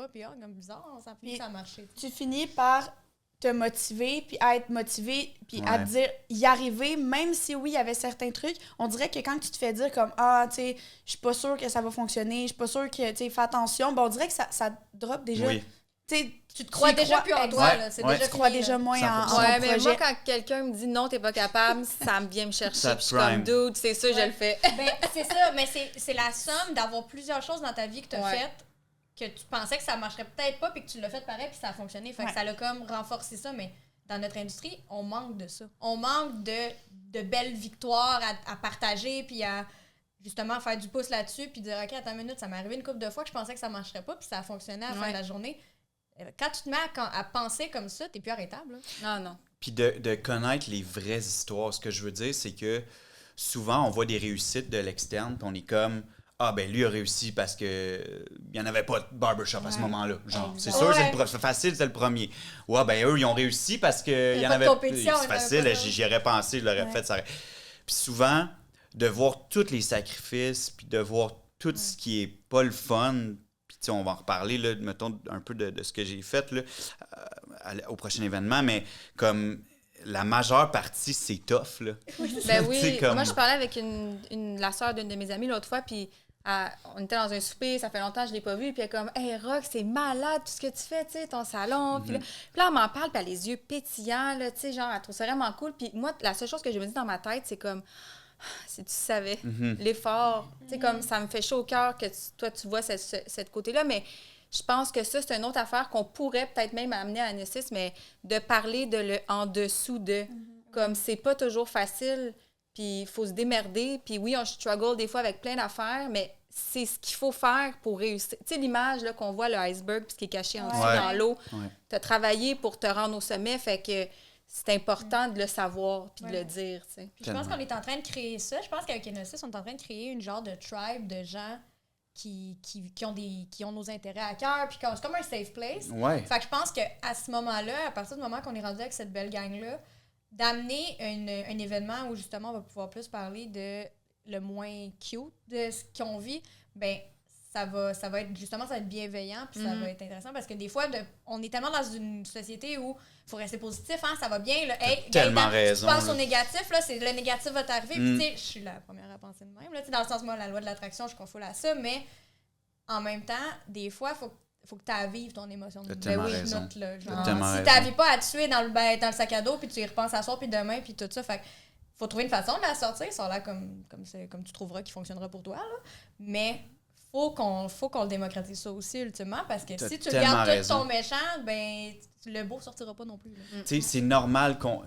puis comme bizarre, ça finit Puis- ça a marché. Tu finis par te motiver, puis à être motivé, puis à te dire y arriver, même si oui, il y avait certains trucs, on dirait que quand tu te fais dire comme tu sais, je suis pas sûre que ça va fonctionner, je suis pas sûre que, tu sais, fais attention, on dirait que ça drop déjà. Oui. Tu sais, Tu te crois déjà plus en toi, là. C'est déjà tu crois déjà moins en ton Ouais, mais projet. moi, quand quelqu'un me dit non, t'es pas capable, ça me vient me chercher. Ça Puis je suis comme, dude, c'est ça, je le fais. Ben, c'est ça, mais c'est la somme d'avoir plusieurs choses dans ta vie que tu as faites que tu pensais que ça marcherait peut-être pas, puis que tu l'as fait pareil, puis ça a fonctionné. Fait que ça l'a comme renforcé ça, mais dans notre industrie, on manque de ça. On manque de belles victoires à partager, puis à justement faire du pouce là-dessus, puis dire, OK, attends une minute, ça m'est arrivé une couple de fois que je pensais que ça marcherait pas, puis ça a fonctionné à la fin de la journée. Quand tu te mets à penser comme ça, t'es plus arrêtable. Non, non. Puis de connaître les vraies histoires. Ce que je veux dire, c'est que souvent, on voit des réussites de l'externe, puis on est comme... Ah, ben lui a réussi parce que il n'y en avait pas de barbershop à ce moment-là. Genre, c'est sûr, c'est facile, c'est le premier. Ouais, ben eux, ils ont réussi parce qu'il y en avait. C'est facile, j'y aurais pensé, je l'aurais fait. Ça aurait... Puis souvent, de voir tous les sacrifices, puis de voir tout ce qui est pas le fun, puis tu sais, on va en reparler, là, mettons, un peu de ce que j'ai fait là, au prochain événement, mais comme. La majeure partie, c'est tough, là. Ben oui, moi, je parlais avec la sœur d'une de mes amies l'autre fois, puis on était dans un souper, ça fait longtemps que je l'ai pas vue, puis elle est comme « Hey, Rox, c'est malade tout ce que tu fais, tu sais, ton salon. Puis là, elle m'en parle, puis elle a les yeux pétillants, là, tu sais, genre, elle trouve ça vraiment cool. Puis moi, la seule chose que je me dis dans ma tête, c'est comme « Si tu savais, l'effort, tu sais, comme ça me fait chaud au cœur que toi, tu vois cette côté-là, mais... Je pense que ça, c'est une autre affaire qu'on pourrait peut-être même amener à Anessis, mais de parler de le en dessous de. Comme c'est pas toujours facile, puis il faut se démerder. Puis oui, on struggle des fois avec plein d'affaires, mais c'est ce qu'il faut faire pour réussir. Tu sais, l'image là, qu'on voit, le iceberg, puis ce qui est caché en dessous dans l'eau. Ouais. Tu as travaillé pour te rendre au sommet, fait que c'est important de le savoir puis de le dire. Tu sais. Puis je pense qu'on est en train de créer ça. Je pense qu'avec Anessis, on est en train de créer une genre de tribe de gens qui ont nos intérêts à cœur, puis c'est comme un safe place. Ouais. Fait que je pense qu'à ce moment-là, à partir du moment qu'on est rendu avec cette belle gang-là, d'amener un événement où justement on va pouvoir plus parler de le moins cute de ce qu'on vit, ben ça va être justement, ça va être bienveillant, puis ça va être intéressant, parce que des fois, on est tellement dans une société où il faut rester positif, hein, ça va bien, là, hey, tellement raison. Tu penses au négatif, là, le négatif va t'arriver, puis tu sais, je suis la première à penser de même, là, dans le sens, moi, la loi de l'attraction, je confonds à ça, mais en même temps, des fois, faut que tu avives ton émotion. T'as tellement raison. Si tu n'avives pas à te tuer dans le sac à dos, puis tu y repenses à soir, puis demain, puis tout ça, fait faut trouver une façon de la sortir, ça a l'air comme tu trouveras qui fonctionnera pour toi, là, mais faut qu'on le démocratise ça aussi, ultimement, parce que si tu regardes tout ton méchant, ben le beau sortira pas non plus. Tu sais, c'est normal qu'on...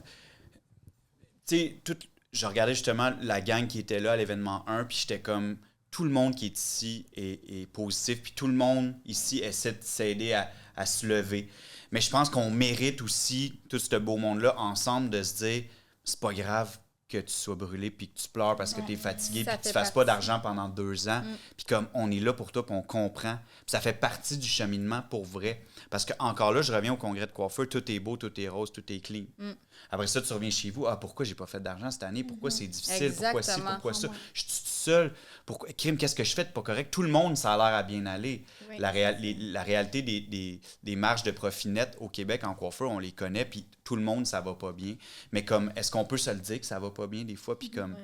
Tu sais, je regardais justement la gang qui était là à l'événement 1, puis j'étais comme... Tout le monde qui est ici est positif, puis tout le monde ici essaie de s'aider à se lever. Mais je pense qu'on mérite aussi, tout ce beau monde-là, ensemble, de se dire, c'est pas grave que tu sois brûlé, puis que tu pleures parce que tu es fatigué, puis que tu fasses pas d'argent pendant 2 ans. Puis comme on est là pour toi, puis on comprend. Puis ça fait partie du cheminement pour vrai. Parce que encore là, je reviens au congrès de coiffeur, tout est beau, tout est rose, tout est clean. Après ça, tu reviens chez vous, pourquoi j'ai pas fait d'argent cette année? Pourquoi c'est difficile? Pourquoi ci, pourquoi ça? Je suis tout seul. Pourquoi? Crime, qu'est-ce que je fais de pas correct? Tout le monde, ça a l'air à bien aller. Oui. La réalité des marges de profit net au Québec en coiffeur, on les connaît, puis tout le monde, ça va pas bien. Mais comme, est-ce qu'on peut se le dire que ça va pas bien des fois? Puis comme...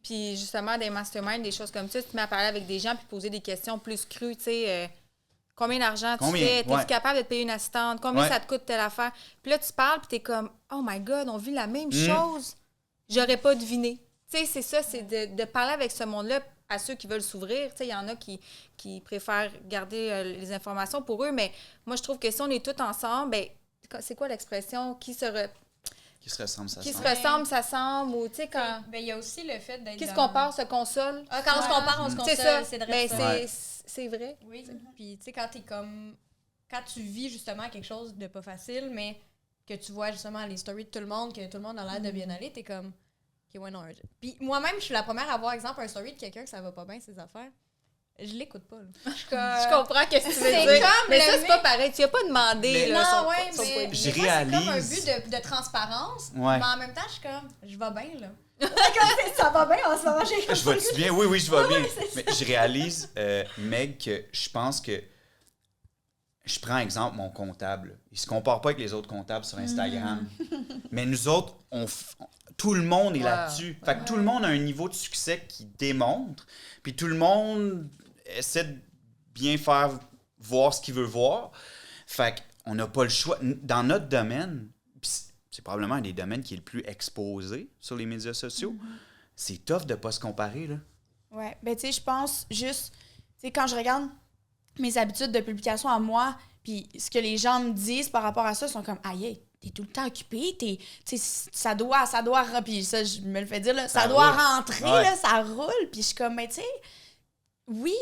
Puis justement, des masterminds, des choses comme ça, tu te mets à parler avec des gens puis poser des questions plus crues, tu sais... Combien d'argent tu fais? Es-tu capable de te payer une assistante? Combien ça te coûte telle affaire? Puis là, tu parles, puis t'es comme, oh my God, on vit la même chose. J'aurais pas deviné. Tu sais, c'est ça, c'est de parler avec ce monde-là à ceux qui veulent s'ouvrir. Tu sais, il y en a qui préfèrent garder les informations pour eux, mais moi, je trouve que si on est tous ensemble, ben c'est quoi l'expression? Qui se ressemble, ça semble. Ou, tu sais, quand... Ben, il y a aussi le fait d'être... Qui se compare, se console. Quand on se compare, on se console. C'est ça. C'est de c'est vrai. Oui. Puis, tu sais, quand tu vis justement quelque chose de pas facile, mais que tu vois justement les stories de tout le monde, que tout le monde a l'air de bien aller, t'es comme, OK, ouais, non. Puis moi-même, je suis la première à voir, exemple, un story de quelqu'un que ça va pas bien, ses affaires. Je l'écoute pas, là. Je comprends ce que tu veux dire. Mais ça, c'est pas pareil. Tu n'as pas demandé. Non, mais je réalise. C'est comme un but de transparence. Ouais. Mais en même temps, je suis comme, je vais bien, là. Ça va bien en ce moment. Je vais-tu bien? Oui, je vais bien. Mais je réalise, Meg, que je pense que je prends exemple mon comptable. Il se compare pas avec les autres comptables sur Instagram. Mais nous autres, tout le monde est là-dessus. Fait que tout le monde a un niveau de succès qui démontre. Puis tout le monde essaie de bien faire voir ce qu'il veut voir. Fait qu'on n'a pas le choix. Dans notre domaine, c'est probablement un des domaines qui est le plus exposé sur les médias sociaux. C'est tough de ne pas se comparer, là. Ouais, ben tu sais, je pense juste, tu sais, quand je regarde mes habitudes de publication à moi, puis ce que les gens me disent par rapport à ça, ils sont comme, aïe, t'es tout le temps occupé, tu sais, ça doit, puis ça, je me le fais dire, là, ça doit rentrer, là, ça roule, puis je suis comme, mais tu sais, oui,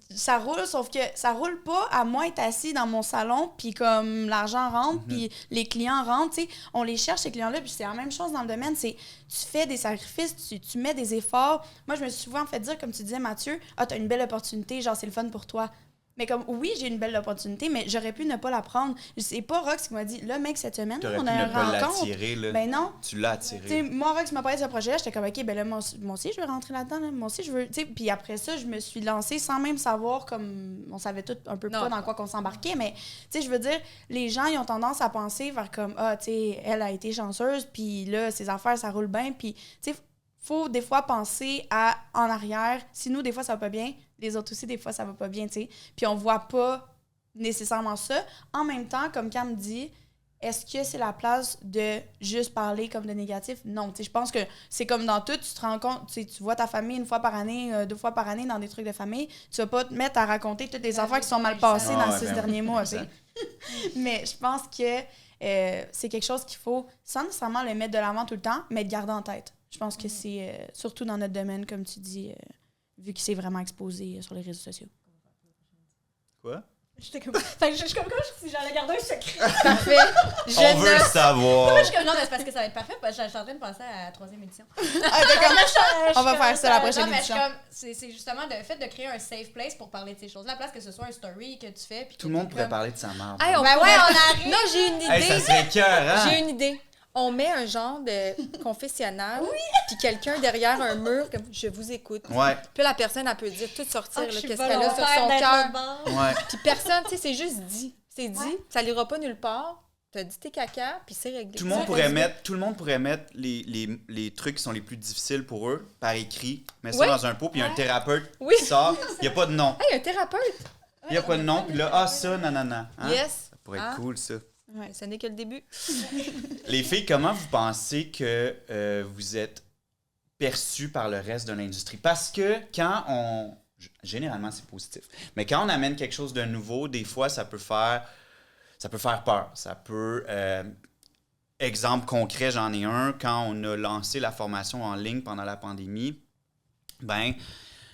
ça roule, sauf que ça roule pas à moi être assis dans mon salon, puis comme l'argent rentre, puis les clients rentrent, tu sais, on les cherche, ces clients-là, puis c'est la même chose dans le domaine, c'est tu fais des sacrifices, tu mets des efforts. Moi, je me suis souvent fait dire, comme tu disais, Mathieu, t'as une belle opportunité, genre, c'est le fun pour toi. Mais comme, oui, j'ai une belle opportunité, mais j'aurais pu ne pas la prendre. C'est pas Rox qui m'a dit, là, mec, cette semaine, T'aurais on pu a ne une pas rencontre. l'attirer, là. Ben non. Tu l'as attiré. T'sais, moi, Rox m'a parlé de ce projet-là, j'étais comme, OK, ben là, moi aussi, je veux rentrer là-dedans. Là. Moi aussi, je veux. T'sais, puis après ça, je me suis lancée sans même savoir, comme, on savait tout un peu pas dans quoi qu'on s'embarquait, mais, tu sais, je veux dire, les gens, ils ont tendance à penser vers comme, tu sais, elle a été chanceuse, puis là, ses affaires, ça roule bien, puis, tu sais, faut des fois penser en arrière. Si nous, des fois, ça va pas bien, les autres aussi, des fois, ça va pas bien, tu sais. Puis on voit pas nécessairement ça. En même temps, comme Cam dit, est-ce que c'est la place de juste parler comme de négatif? Non, tu sais, je pense que c'est comme dans tout, tu te rends compte, tu vois ta famille 1 fois par année, 2 fois par année dans des trucs de famille, tu vas pas te mettre à raconter toutes les affaires qui sont mal passées dans les 6 derniers mois, tu sais. Mais je pense que c'est quelque chose qu'il faut, sans nécessairement le mettre de l'avant tout le temps, mais de garder en tête. Je pense que c'est, surtout dans notre domaine, comme tu dis, vu qu'il s'est vraiment exposé sur les réseaux sociaux. Quoi? J'étais comme... Fait que je suis comme si j'allais garder un secret. Parfait. On veut savoir. Je suis comme, non, mais c'est parce que ça va être parfait, parce que je suis en train de penser à la 3e édition. On va faire ça la prochaine non, mais édition. C'est justement le fait de créer un safe place pour parler de ces choses-là, à la place que ce soit un story que tu fais. Puis Tout le monde pourrait parler de sa mère. Hey, on arrive. Non, j'ai une idée. Hey, ça serait cœur, hein? J'ai une idée. On met un genre de confessionnal, puis quelqu'un derrière un mur, comme je vous écoute. Ouais. Puis la personne, elle peut dire tout sortir, là, qu'est-ce qu'est-ce qu'elle a sur son cœur. Ouais. Puis personne, tu sais, c'est juste dit. C'est dit, ça n'ira pas nulle part. T'as dit tes caca, puis c'est réglé. Tout le monde pourrait mettre les trucs qui sont les plus difficiles pour eux par écrit, mettre ça dans un pot, puis il y a un thérapeute qui sort. Il n'y a pas de nom. Hey, un thérapeute! Il n'y a pas de nom, puis là, ça, nanana. Hein? Yes. Ça pourrait être cool, ça. Ouais, ce n'est que le début. Les filles, comment vous pensez que vous êtes perçues par le reste de l'industrie? Parce que quand on... Généralement, c'est positif. Mais quand on amène quelque chose de nouveau, des fois, ça peut faire peur. Ça peut... exemple concret, j'en ai un. Quand on a lancé la formation en ligne pendant la pandémie, là,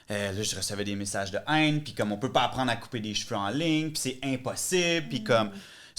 je recevais des messages de haine, puis comme on peut pas apprendre à couper des cheveux en ligne, puis c'est impossible, puis comme...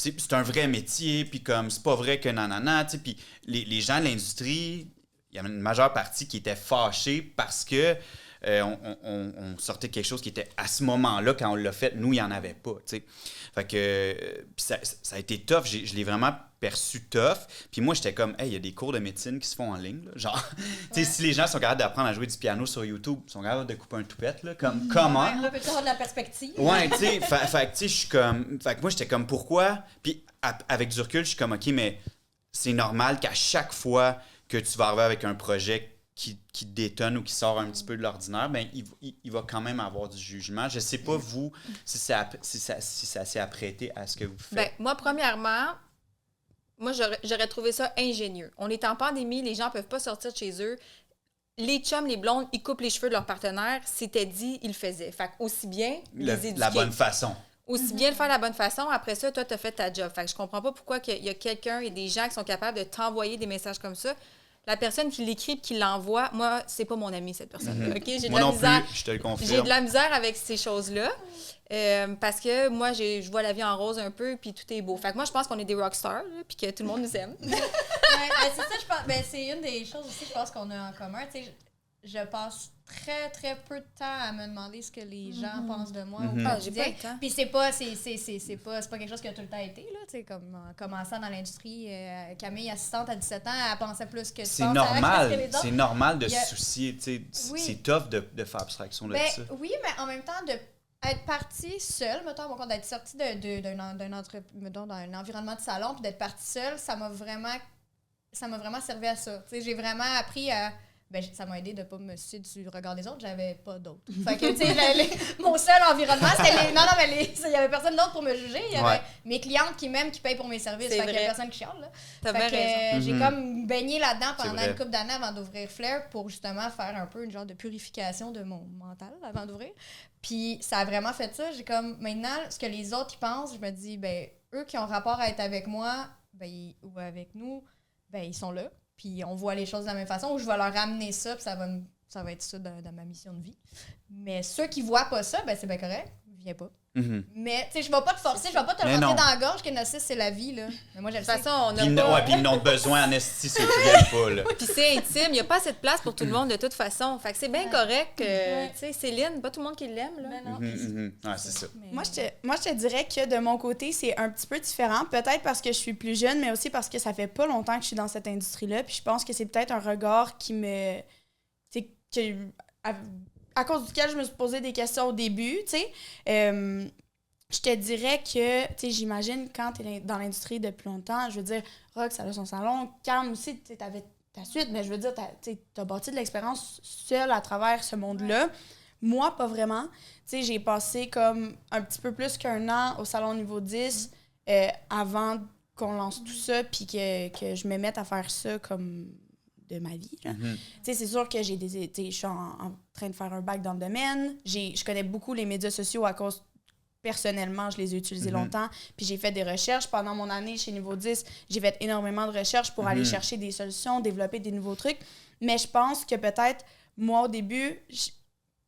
C'est un vrai métier, puis comme c'est pas vrai que nanana, tu sais, puis les gens de l'industrie, il y avait une majeure partie qui était fâchée parce que on sortait quelque chose qui était à ce moment-là, quand on l'a fait, nous, il n'y en avait pas, tu sais. Fait que ça a été tough, je l'ai vraiment perçu tough. Puis moi, j'étais comme, hey, il y a des cours de médecine qui se font en ligne, là. Genre, tu sais, si les gens sont capables d'apprendre à jouer du piano sur YouTube, ils sont capables de couper un toupette, là, comme, comment? On peut avoir de la perspective. Ouais, tu sais, fait que, tu sais, je suis comme, fait que moi, j'étais comme, pourquoi? Puis avec du recul, je suis comme, OK, mais c'est normal qu'à chaque fois que tu vas arriver avec un projet qui détonne ou qui sort un petit peu de l'ordinaire, ben il va quand même avoir du jugement. Je sais pas, vous, si ça s'est apprêté à ce que vous faites. Ben, moi, premièrement, j'aurais trouvé ça ingénieux. On est en pandémie, les gens peuvent pas sortir de chez eux. Les chums, les blondes, ils coupent les cheveux de leur partenaire. C'était dit, ils le faisaient. Fait aussi bien les éduquer. La bonne façon. Aussi bien le faire de la bonne façon. Après ça, toi, tu as fait ta job. Fait que je comprends pas pourquoi il y a quelqu'un et des gens qui sont capables de t'envoyer des messages comme ça. La personne qui l'écrit et qui l'envoie, moi, c'est pas mon ami, cette personne-là. OK? J'ai de Moi la non misère. plus, je te le confirme. J'ai de la misère avec ces choses-là. Parce que moi, je vois la vie en rose un peu, puis tout est beau. Fait que moi, je pense qu'on est des rockstars, puis que tout le monde nous aime. C'est ça, je pense. Ben, c'est une des choses aussi, je pense, qu'on a en commun. Tu sais, je passe très, très peu de temps à me demander ce que les gens pensent de moi au quotidien. J'ai pas le temps. Puis c'est pas quelque chose qui a tout le temps été, là. Tu sais, comme en commençant dans l'industrie, Camille, assistante à 17 ans, elle pensait plus que tu c'est penses normal. que les autres. C'est normal de se soucier, tu sais. Oui. C'est tough de faire abstraction de ça. Oui, mais en même temps, être partie seule, mettons, d'être sortie d'un environnement de salon, puis d'être partie seule, ça m'a vraiment servi à ça. Tu sais, j'ai vraiment appris à... ça m'a aidé de ne pas me suicider du regard des autres. J'avais pas d'autres. Fait que, tu sais, mon seul environnement, c'était les... Non, mais il y avait personne d'autre pour me juger. Il y avait mes clientes qui m'aiment, qui payent pour mes services. Fait qu'il y a personne qui chiale, là. T'as bien raison. J'ai comme baigné là-dedans pendant une couple d'années avant d'ouvrir Flair pour justement faire un peu une genre de purification de mon mental avant d'ouvrir. Puis ça a vraiment fait ça. J'ai comme, maintenant, ce que les autres ils pensent, je me dis, eux qui ont rapport à être avec moi, ou avec nous, ils sont là. Puis on voit les choses de la même façon, ou je vais leur amener ça, puis ça va être ça dans ma mission de vie. Mais ceux qui voient pas ça, c'est bien correct, viens pas. Mm-hmm. Mais tu sais, je vais pas te forcer, je vais pas te rentrer dans la gorge que Gnosis, c'est la vie, là. Mais moi, je le sais. De toute façon, on a pas... Puis ils n'ont besoin en esti, ceux qui viennent pas, là. Puis c'est intime, il n'y a pas assez de place pour tout le monde de toute façon. Fait que c'est bien correct que, tu sais, Céline, pas tout le monde qui l'aime, là. Non. Ouais, c'est ça. Mais... Moi, je te dirais que de mon côté, c'est un petit peu différent. Peut-être parce que je suis plus jeune, mais aussi parce que ça fait pas longtemps que je suis dans cette industrie-là. Puis je pense que c'est peut-être un regard qui me... Tu sais, à cause duquel je me suis posé des questions au début, tu sais. Je te dirais que, tu sais, j'imagine quand tu es dans l'industrie depuis longtemps, je veux dire, Rox, elle a son salon, Cam aussi, tu avais ta suite, mais je veux dire, tu as bâti de l'expérience seule à travers ce monde-là. Moi, pas vraiment. Tu sais, j'ai passé comme un petit peu plus qu'un an au salon niveau 10 avant qu'on lance tout ça, puis que je me mette à faire ça comme de ma vie. Tu sais, c'est sûr que je suis en train de faire un bac dans le domaine. Je connais beaucoup les médias sociaux à cause... Personnellement, je les ai utilisés longtemps. Puis j'ai fait des recherches. Pendant mon année chez Niveau 10, j'ai fait énormément de recherches pour aller chercher des solutions, développer des nouveaux trucs. Mais je pense que peut-être, moi, au début,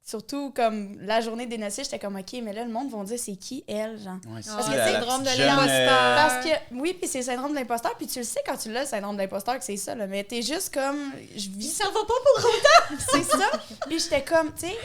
surtout comme la journée des Gnosis, j'étais comme, OK, mais là, le monde va dire c'est qui, elle, genre. Ouais, Parce que la c'est le syndrome de petite jeune, l'imposteur. Parce que, oui, puis c'est le syndrome de l'imposteur. Puis tu le sais quand tu l'as, le syndrome de l'imposteur, que c'est ça, là. Mais t'es juste comme, je vis ça va pas pour autant! c'est ça. Puis j'étais comme, tu sais,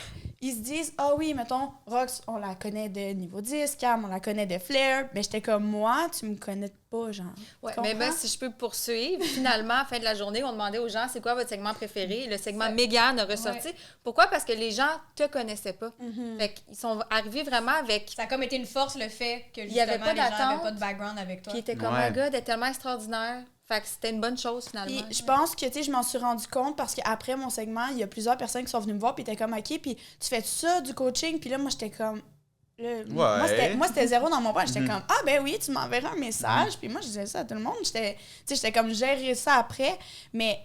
ils se disent, ah oui, mettons, Rox, on la connaît de Niveau 10, Cam, on la connaît de Flair. Mais j'étais comme, moi, tu me connais pas, genre. Ouais, Tu mais comprends? si je peux poursuivre, finalement, à la fin de la journée, on demandait aux gens c'est quoi votre segment préféré. Le segment Mégane a ressorti. Ouais. Pourquoi? Parce que les gens te connaissaient pas. Fait qu'ils sont arrivés vraiment avec... Ça a comme été une force, le fait que il y avait pas les gens d'attente, n'avaient pas de background avec toi. Puis ils étaient comme, un gars, elle est tellement extraordinaire. Fait que c'était une bonne chose, finalement. Puis je pense que, tu sais, je m'en suis rendu compte parce qu'après mon segment, il y a plusieurs personnes qui sont venues me voir puis étaient comme, OK, puis tu fais ça, du coaching? Puis là, moi, j'étais comme... Moi, c'était zéro dans mon plan. J'étais comme, ah ben oui, tu m'enverras un message. Puis moi, je disais ça à tout le monde. J'étais comme, gérer ça après. Mais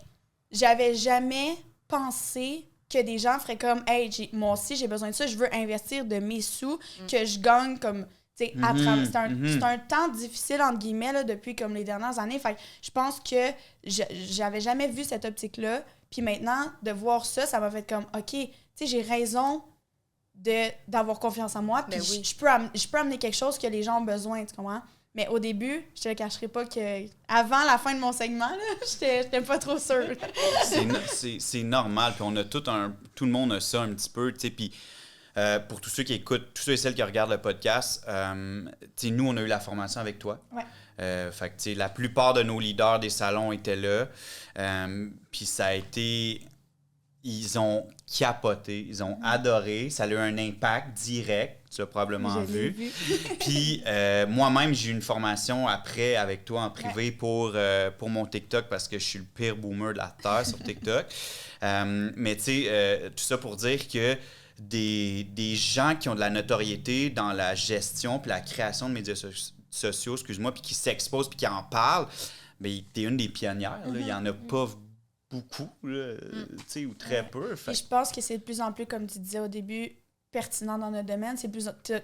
j'avais jamais pensé que des gens feraient comme, hey, moi aussi, j'ai besoin de ça. Je veux investir de mes sous, que je gagne comme... C'est un temps difficile, entre guillemets, là, depuis comme les dernières années. Fait que je pense que j'avais jamais vu cette optique-là. Puis maintenant, de voir ça, ça m'a fait comme, OK, tu sais, j'ai raison d'avoir confiance en moi. Puis je peux amener quelque chose que les gens ont besoin, tu comprends? Mais au début, je te le cacherai pas que avant la fin de mon segment, là, j'étais pas trop sûre. C'est normal. Puis on a tout le monde a ça un petit peu, tu sais, puis... pour tous ceux qui écoutent, tous ceux et celles qui regardent le podcast, nous, on a eu la formation avec toi. Ouais. Fait que, la plupart de nos leaders des salons étaient là. Puis ça a été... Ils ont capoté, ils ont adoré. Ça a eu un impact direct, tu l'as probablement vu. Puis moi-même, j'ai eu une formation après avec toi en privé pour mon TikTok parce que je suis le pire boomer de la Terre sur TikTok. Mais tu sais, tout ça pour dire que des gens qui ont de la notoriété dans la gestion puis la création de médias sociaux, excuse-moi, puis qui s'exposent puis qui en parlent, bien, t'es une des pionnières. Là. Il n'y en a pas beaucoup, là, ou très peu. Puis je pense que c'est de plus en plus, comme tu disais au début, pertinent dans notre domaine.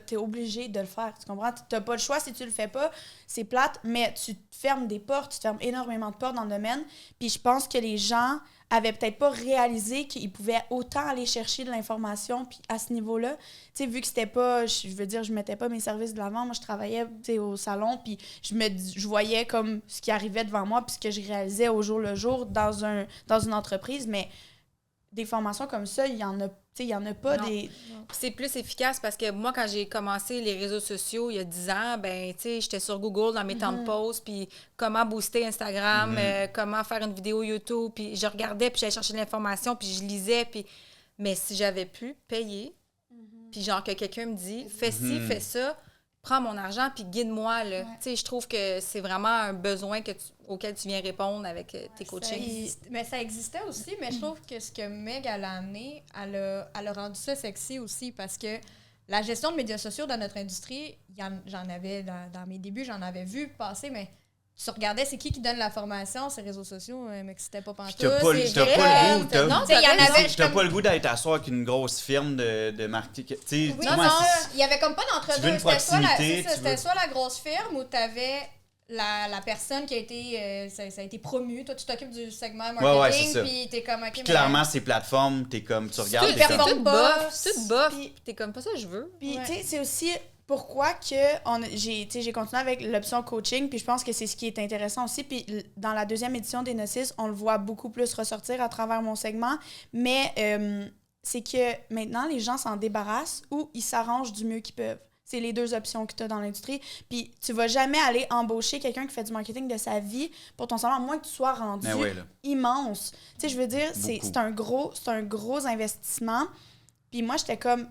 T'es obligé de le faire, tu comprends? T'as pas le choix si tu le fais pas. C'est plate, mais tu te fermes des portes, tu te fermes énormément de portes dans le domaine. Puis je pense que les gens avaient peut-être pas réalisé qu'ils pouvaient autant aller chercher de l'information puis à ce niveau-là. Tu sais, vu que c'était pas... Je veux dire, je mettais pas mes services de l'avant. Moi, je travaillais au salon puis je voyais comme ce qui arrivait devant moi puis ce que je réalisais au jour le jour dans une entreprise. Mais des formations comme ça, il y en a pas. Non. C'est plus efficace parce que moi, quand j'ai commencé les réseaux sociaux il y a 10 ans, ben, tu sais, j'étais sur Google dans mes temps de pause, puis comment booster Instagram, comment faire une vidéo YouTube, puis je regardais, puis j'allais chercher de l'information, puis je lisais, puis... Mais si j'avais pu payer, puis genre que quelqu'un me dit fais ci, fais ça, prends mon argent puis guide-moi là. Tu sais, je trouve que c'est vraiment un besoin auquel tu viens répondre avec tes coachings. Mais ça existait aussi, mais je trouve que ce que Meg elle a amené, elle a rendu ça sexy aussi parce que la gestion de médias sociaux dans notre industrie, j'en avais dans mes débuts, j'en avais vu passer, mais tu regardais c'est qui donne la formation, ces réseaux sociaux, mais que c'était pas pantoute. T'as pas le goût d'aller t'asseoir avec une grosse firme de marketing. Oui, il y avait comme pas d'entre-deux. C'était soit la grosse firme où t'avais la personne qui a été ça a été promue. Toi, tu t'occupes du segment marketing, puis t'es comme... Okay, clairement, ces plateformes, tu regardes... Tout bof, t'es comme pas ça, je veux. Puis, tu sais, c'est aussi... Pourquoi que j'ai continué avec l'option coaching, puis je pense que c'est ce qui est intéressant aussi. Puis dans la deuxième édition des Gnosis, on le voit beaucoup plus ressortir à travers mon segment, mais c'est que maintenant, les gens s'en débarrassent ou ils s'arrangent du mieux qu'ils peuvent. C'est les deux options que tu as dans l'industrie. Puis tu vas jamais aller embaucher quelqu'un qui fait du marketing de sa vie pour ton salaire, à moins que tu sois rendu immense. Tu sais, je veux dire, c'est un gros investissement. Puis moi, j'étais comme...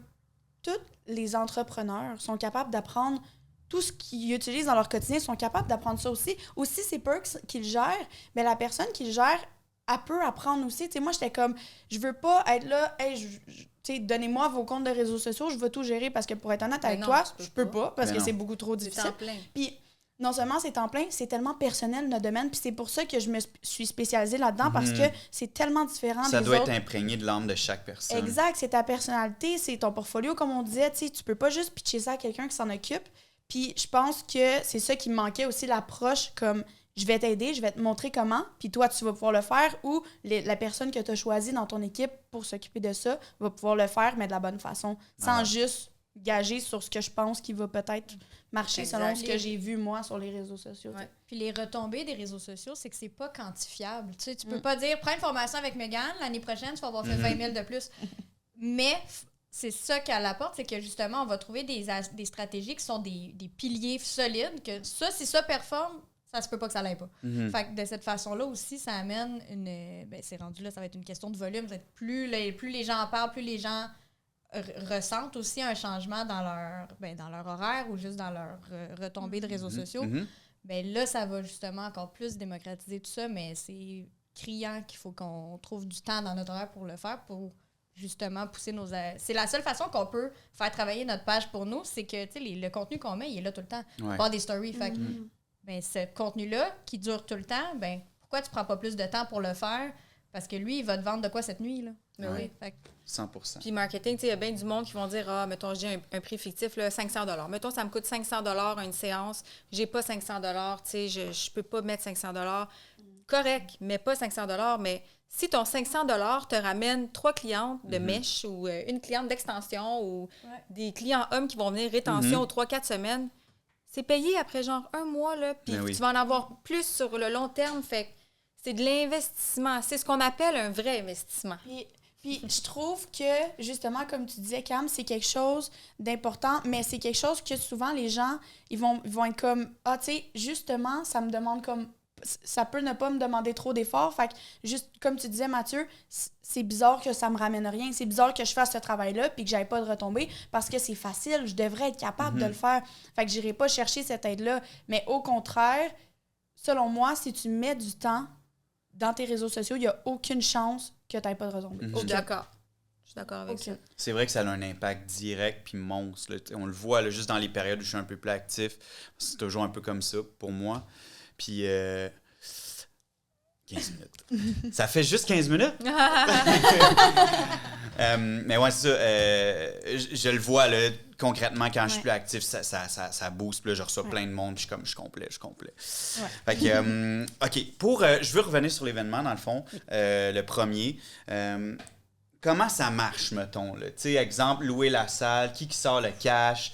Tous les entrepreneurs sont capables d'apprendre tout ce qu'ils utilisent dans leur quotidien, sont capables d'apprendre ça aussi. Aussi, c'est Perks qui le gère, mais la personne qui le gère, elle peut apprendre aussi. Tu sais, moi, j'étais comme, je veux pas être là, hey, tu sais, donnez-moi vos comptes de réseaux sociaux, je veux tout gérer parce que pour être honnête avec toi, je peux pas parce que c'est beaucoup trop difficile. Puis, non seulement c'est temps plein, c'est tellement personnel notre domaine, puis c'est pour ça que je me suis spécialisée là-dedans parce que c'est tellement différent des autres. Ça doit être imprégné de l'âme de chaque personne. Exact, c'est ta personnalité, c'est ton portfolio, comme on disait, tu sais, tu peux pas juste pitcher ça à quelqu'un qui s'en occupe. Puis je pense que c'est ça qui me manquait aussi, l'approche comme je vais t'aider, je vais te montrer comment, puis toi tu vas pouvoir le faire, ou la personne que tu as choisie dans ton équipe pour s'occuper de ça va pouvoir le faire, mais de la bonne façon, sans juste gager sur ce que je pense qui va peut-être marcher selon ce que j'ai vu, moi, sur les réseaux sociaux. Ouais. Puis les retombées des réseaux sociaux, c'est que c'est pas quantifiable. Tu sais, tu peux pas dire, prends une formation avec Megan, l'année prochaine, tu vas avoir fait 20 000 de plus. Mais c'est ça qu'elle apporte, c'est que justement, on va trouver des stratégies qui sont des piliers solides, que ça, si ça performe, ça se peut pas que ça l'aille pas. Fait que de cette façon-là aussi, ça amène c'est rendu là, ça va être une question de volume. Plus les gens en parlent, plus les gens ressentent aussi un changement dans leur horaire ou juste dans leur retombée de réseaux sociaux, ben là, ça va justement encore plus démocratiser tout ça, mais c'est criant qu'il faut qu'on trouve du temps dans notre horaire pour le faire, pour justement pousser nos... C'est la seule façon qu'on peut faire travailler notre page pour nous, c'est que le contenu qu'on met, il est là tout le temps. Pas des stories. Fait que, ben, ce contenu-là, qui dure tout le temps, ben pourquoi tu prends pas plus de temps pour le faire? Parce que lui, il va te vendre de quoi cette nuit, là? Mais oui, fait que... 100%. Puis marketing, il y a bien du monde qui vont dire, mettons, j'ai un prix fictif, là, 500 $. Mettons, ça me coûte 500 $ une séance. J'ai pas 500 $, tu sais, je peux pas mettre 500 $. Correct, mais pas 500 $. Mais si ton 500 $ te ramène 3 clientes de mèche ou une cliente d'extension ou des clients hommes qui vont venir rétention aux 3-4 semaines, c'est payé après genre un mois, là, puis tu vas en avoir plus sur le long terme. Fait que c'est de l'investissement. C'est ce qu'on appelle un vrai investissement. Puis je trouve que, justement, comme tu disais, Cam, c'est quelque chose d'important, mais c'est quelque chose que souvent les gens, ils vont être comme, ah, tu sais, justement, ça me demande comme, ça peut ne pas me demander trop d'efforts. Fait que, juste comme tu disais, Mathieu, c'est bizarre que ça me ramène rien. C'est bizarre que je fasse ce travail-là puis que j'aille pas de retombées parce que c'est facile. Je devrais être capable de le faire. Fait que j'irai pas chercher cette aide-là. Mais au contraire, selon moi, si tu mets du temps dans tes réseaux sociaux, il n'y a aucune chance que tu n'aies pas de retombées. Je suis d'accord. Je suis d'accord avec ça. C'est vrai que ça a un impact direct puis monstre. Là. On le voit là, juste dans les périodes où je suis un peu plus actif. C'est toujours un peu comme ça pour moi. Puis 15 minutes. Ça fait juste 15 minutes? Mais ouais, c'est ça. Je le vois là, concrètement quand je suis plus actif, ça booste. Puis là, je reçois plein de monde. Puis je suis complet. Fait que, OK. Je veux revenir sur l'événement, dans le fond. Le premier. Comment ça marche, mettons? Tu sais, exemple, louer la salle, qui sort le cash?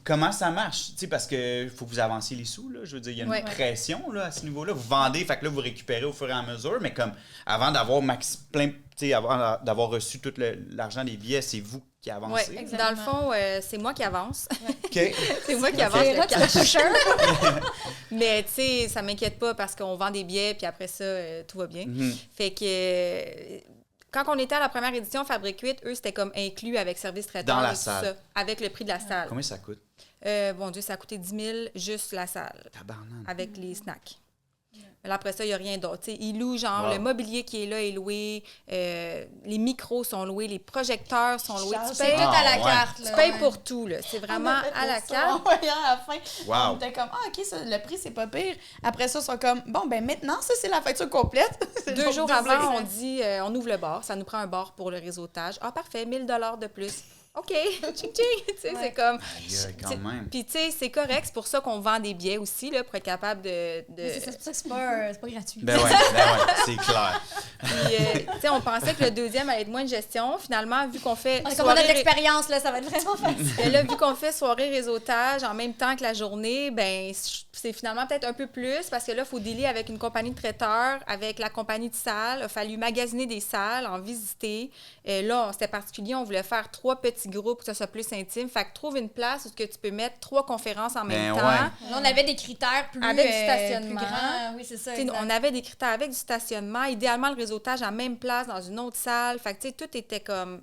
Comment ça marche? Tu sais, parce que faut que vous avanciez les sous, là. Je veux dire, il y a une pression là, à ce niveau-là. Vous vendez, fait que là, vous récupérez au fur et à mesure, mais comme avant d'avoir avant d'avoir reçu tout l'argent des billets, c'est vous qui avancez. Oui, dans le fond, c'est moi qui avance. OK. C'est moi qui avance le cash. Mais tu sais, ça m'inquiète pas parce qu'on vend des billets, puis après ça, tout va bien. Fait que... Quand on était à la première édition Fabrique 8, eux, c'était comme inclus avec service traiteur. Dans la et tout salle. ça, avec le prix de la salle. Combien ça coûte? Bon Dieu, ça a coûté 10 000 juste la salle, Tabarnak. avec les snacks. Mais là, après ça, il n'y a rien d'autre. T'sais, ils louent, genre, Wow. le mobilier qui est là est loué, les micros sont loués, les projecteurs sont loués. Tu C'est payes, tout à la ouais. carte. tu Là, payes ouais. pour tout, là. C'est vraiment On a fait à la ça carte. en voyant à la fin. Wow. On était comme, OK, ça, le prix, c'est pas pire. Après ça, ils sont comme, bon, ben maintenant, ça, c'est la facture complète. C'est 2 donc jours 2 avant, heures. on dit, on ouvre le bar. Ça nous prend un bar pour le réseautage. Ah, parfait, 1 000 $ de plus. OK, tching, tching. Tu sais, c'est comme... Aïe, quand même. Puis, tu sais, c'est correct. C'est pour ça qu'on vend des billets aussi, là, pour être capable de... Mais c'est pour ça que c'est pas gratuit. Ben ouais, c'est clair. Puis, tu sais, on pensait que le deuxième allait être moins de gestion. Finalement, vu qu'on fait... Comme on a de soirée- l'expérience, là, ça va être vraiment facile. Ben là, vu qu'on fait soirée réseautage en même temps que la journée, ben c'est finalement peut-être un peu plus parce que là, il faut dealer avec une compagnie de traiteurs, avec la compagnie de salles. Il a fallu magasiner des salles, en visiter. Là, c'était particulier, on voulait faire 3 petits groupes pour que ça soit plus intime. Fait que trouve une place où que tu peux mettre 3 conférences en même Ben temps. ouais. Là, on avait des critères plus, Avec du stationnement. plus grands. Oui, c'est ça. Tu sais, on avait des critères avec du stationnement, idéalement le réseautage en même place dans une autre salle. Fait que tu sais, tout était comme...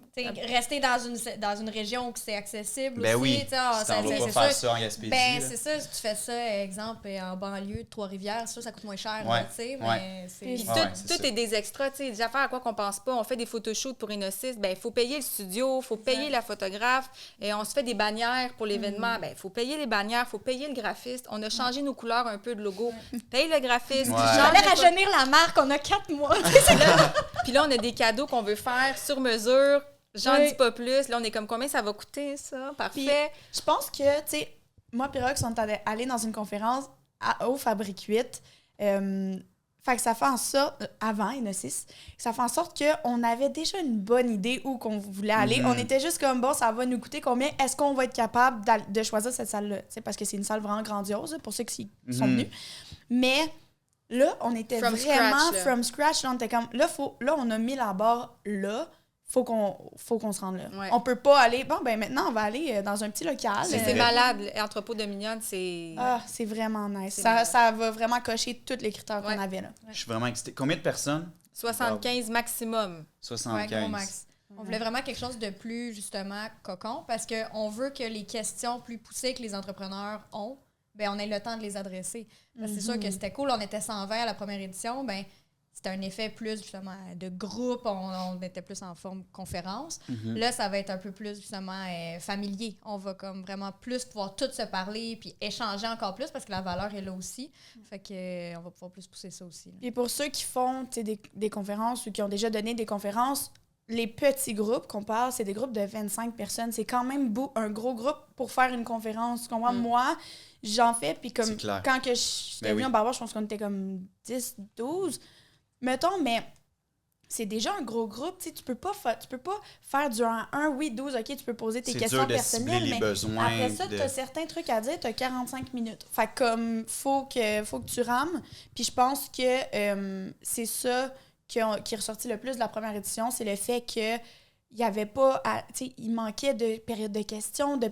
Rester dans une région où c'est accessible Ben aussi. oui. Tu sais, ah, Si t'en vas pas c'est faire sûr. ça en Gaspésie. Ben, là. c'est ça. Si tu fais ça, exemple, en banlieue de Trois-Rivières, ça coûte moins cher. Ouais. là, tu sais, Ouais. mais c'est... Puis Ouais, tout, c'est tout ça. est des extras, tu sais, des affaires à quoi qu'on pense pas. On fait des photoshoots pour Innocis, ben il faut payer le studio, il faut payer la photographe, et on se fait des bannières pour l'événement, ben il faut payer les bannières, il faut payer le graphiste. On a changé nos couleurs un peu de logo. Paye le graphiste. Ouais. change Fallait les photos. rajeunir la marque, on a 4 mois. Puis là, on a des cadeaux qu'on veut faire sur mesure. J'en Oui. dis pas plus. Là, on est comme combien ça va coûter, ça? Parfait. Je pense que, tu sais, moi et Rox, on est allés dans une conférence au Fabrique 8. Fait que ça fait en sorte, avant Innocis, ça fait en sorte qu'on avait déjà une bonne idée où qu'on voulait aller. Mhm. On était juste comme, bon, ça va nous coûter combien? Est-ce qu'on va être capable de choisir cette salle-là? Tu sais, parce que c'est une salle vraiment grandiose, là, pour ceux qui sont Mhm. venus. Mais là, on était From vraiment scratch, là. from scratch. Là, on était comme, là, on a mis la barre là. Faut qu'on se rende là. Ouais. On peut pas aller, bon, ben maintenant, on va aller dans un petit local. C'est C'est vrai. malade. L'entrepôt de Mignonne, c'est... Ah, c'est vraiment nice. C'est Ça, malade. ça va vraiment cocher tous les critères Ouais. qu'on avait là. Je suis vraiment excité. Combien de personnes? 75 maximum. 75. Ouais, gros max. On voulait vraiment quelque chose de plus, justement, cocon, parce qu'on veut que les questions plus poussées que les entrepreneurs ont, ben on ait le temps de les adresser. Parce que c'est sûr que c'était cool, on était 120 à la première édition, ben c'était un effet plus, justement, de groupe, on était plus en forme conférence. Là, ça va être un peu plus, justement, familier. On va comme vraiment plus pouvoir tous se parler puis échanger encore plus parce que la valeur est là aussi. Fait que on va pouvoir plus pousser ça aussi. Là. Puis pour ceux qui font tu sais, des conférences ou qui ont déjà donné des conférences, les petits groupes qu'on parle, c'est des groupes de 25 personnes. C'est quand même un gros groupe pour faire une conférence. Tu comprends? Moi, j'en fais, puis comme C'est clair. quand que j'étais Ben venue oui. en Barbache, je pense qu'on était comme 10, 12. Mettons, mais c'est déjà un gros groupe. Tu sais, tu peux pas faire du 1 à 1. Oui, 12, OK, tu peux poser tes C'est questions dur de cibler personnelles, les mais besoins. après ça, de- tu as certains trucs à dire, tu as 45 minutes. Fait que comme, faut que tu rames. Puis je pense que c'est ça qui est ressorti le plus de la première édition, c'est le fait que il y avait pas il manquait de période de questions, de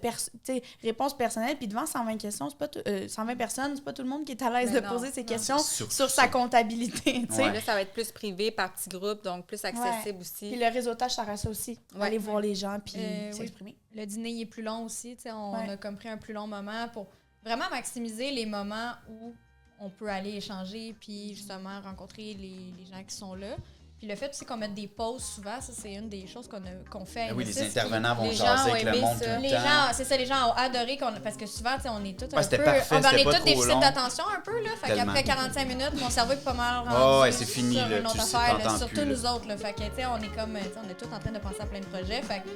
réponses personnelles, puis devant 120 questions, c'est pas 120 personnes, c'est pas tout le monde qui est à l'aise Mais de non, poser ses non. questions Surtout sur ça. sa comptabilité, tu sais. Ouais. Là, ça va être plus privé par petits groupes, donc plus accessible aussi. Puis le réseautage, ça reste ça aussi. Ouais. Aller voir les gens puis Oui. s'exprimer. Le dîner il est plus long aussi. Tu sais, on Ouais. a comme pris un plus long moment pour vraiment maximiser les moments où on peut aller échanger puis justement rencontrer les gens qui sont là. Puis le fait aussi qu'on mette des pauses souvent, ça, c'est une des choses qu'on fait. à Ah oui, les Innocis, puis intervenants vont les gens jaser ont avec le aimé monde ça. tout le Les temps. gens, c'est ça, les gens ont adoré parce que souvent, tu sais, on est tous un c'était peu... parfait, on c'était est pas tous trop déficit long. d'attention un peu, là. Fait Tellement. qu'après 45 minutes, mon cerveau est pas mal rendu Oh, ouais, c'est fini, sur là, une autre tu sais, affaire, là, t'entends surtout plus, là. nous autres, là. Fait que, tu sais, on est comme... tu sais, on est tous en train de penser à plein de projets. Fait que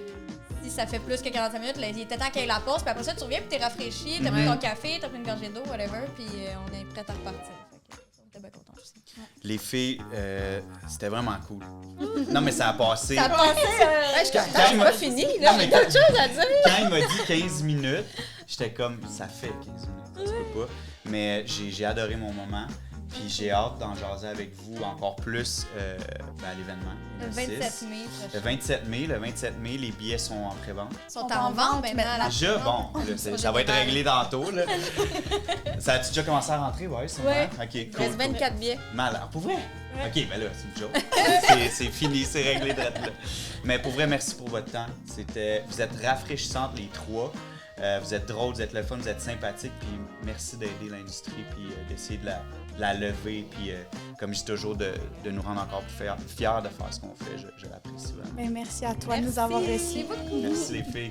si ça fait plus que 45 minutes, là, il était temps qu'il y ait la pause. Puis après ça, tu reviens, puis t'es rafraîchi, t'as pris ton café, t'as pris une gorgée d'eau, whatever, puis on est prêt à repartir. Fait que on était bien contents aussi. Les filles, c'était vraiment cool. Non, mais ça a passé. Ça a passé... Quand il m'a- pas fini, là. Non, mais J'ai d'autres choses à dire. Quand il m'a dit 15 minutes, j'étais comme, ça fait 15 minutes, ça se peut pas. Mais j'ai adoré mon moment. Puis j'ai hâte d'en jaser avec vous encore plus à l'événement. Le le 27 6. mai. Le 27 mai, les billets sont en pré-vente. Ils sont On en en vente vente maintenant. à la Déjà, vente. bon, là, ça va être réglé tantôt. Là. Ça a-tu déjà commencé à rentrer? Ouais, sûrement. Ouais. OK, Il cool. reste 24 billets. Malade. Pour vrai? OK, ben là, c'est une joke. C'est fini, c'est réglé de là. Mais pour vrai, merci pour votre temps. Vous êtes rafraîchissantes les trois. Vous êtes drôles, vous êtes le fun, vous êtes sympathiques. Puis merci d'aider l'industrie, puis d'essayer de la lever. Puis comme je dis toujours, de nous rendre encore plus fiers de faire ce qu'on fait. Je l'apprécie vraiment. Ben, merci à toi de nous avoir reçus. Merci les filles.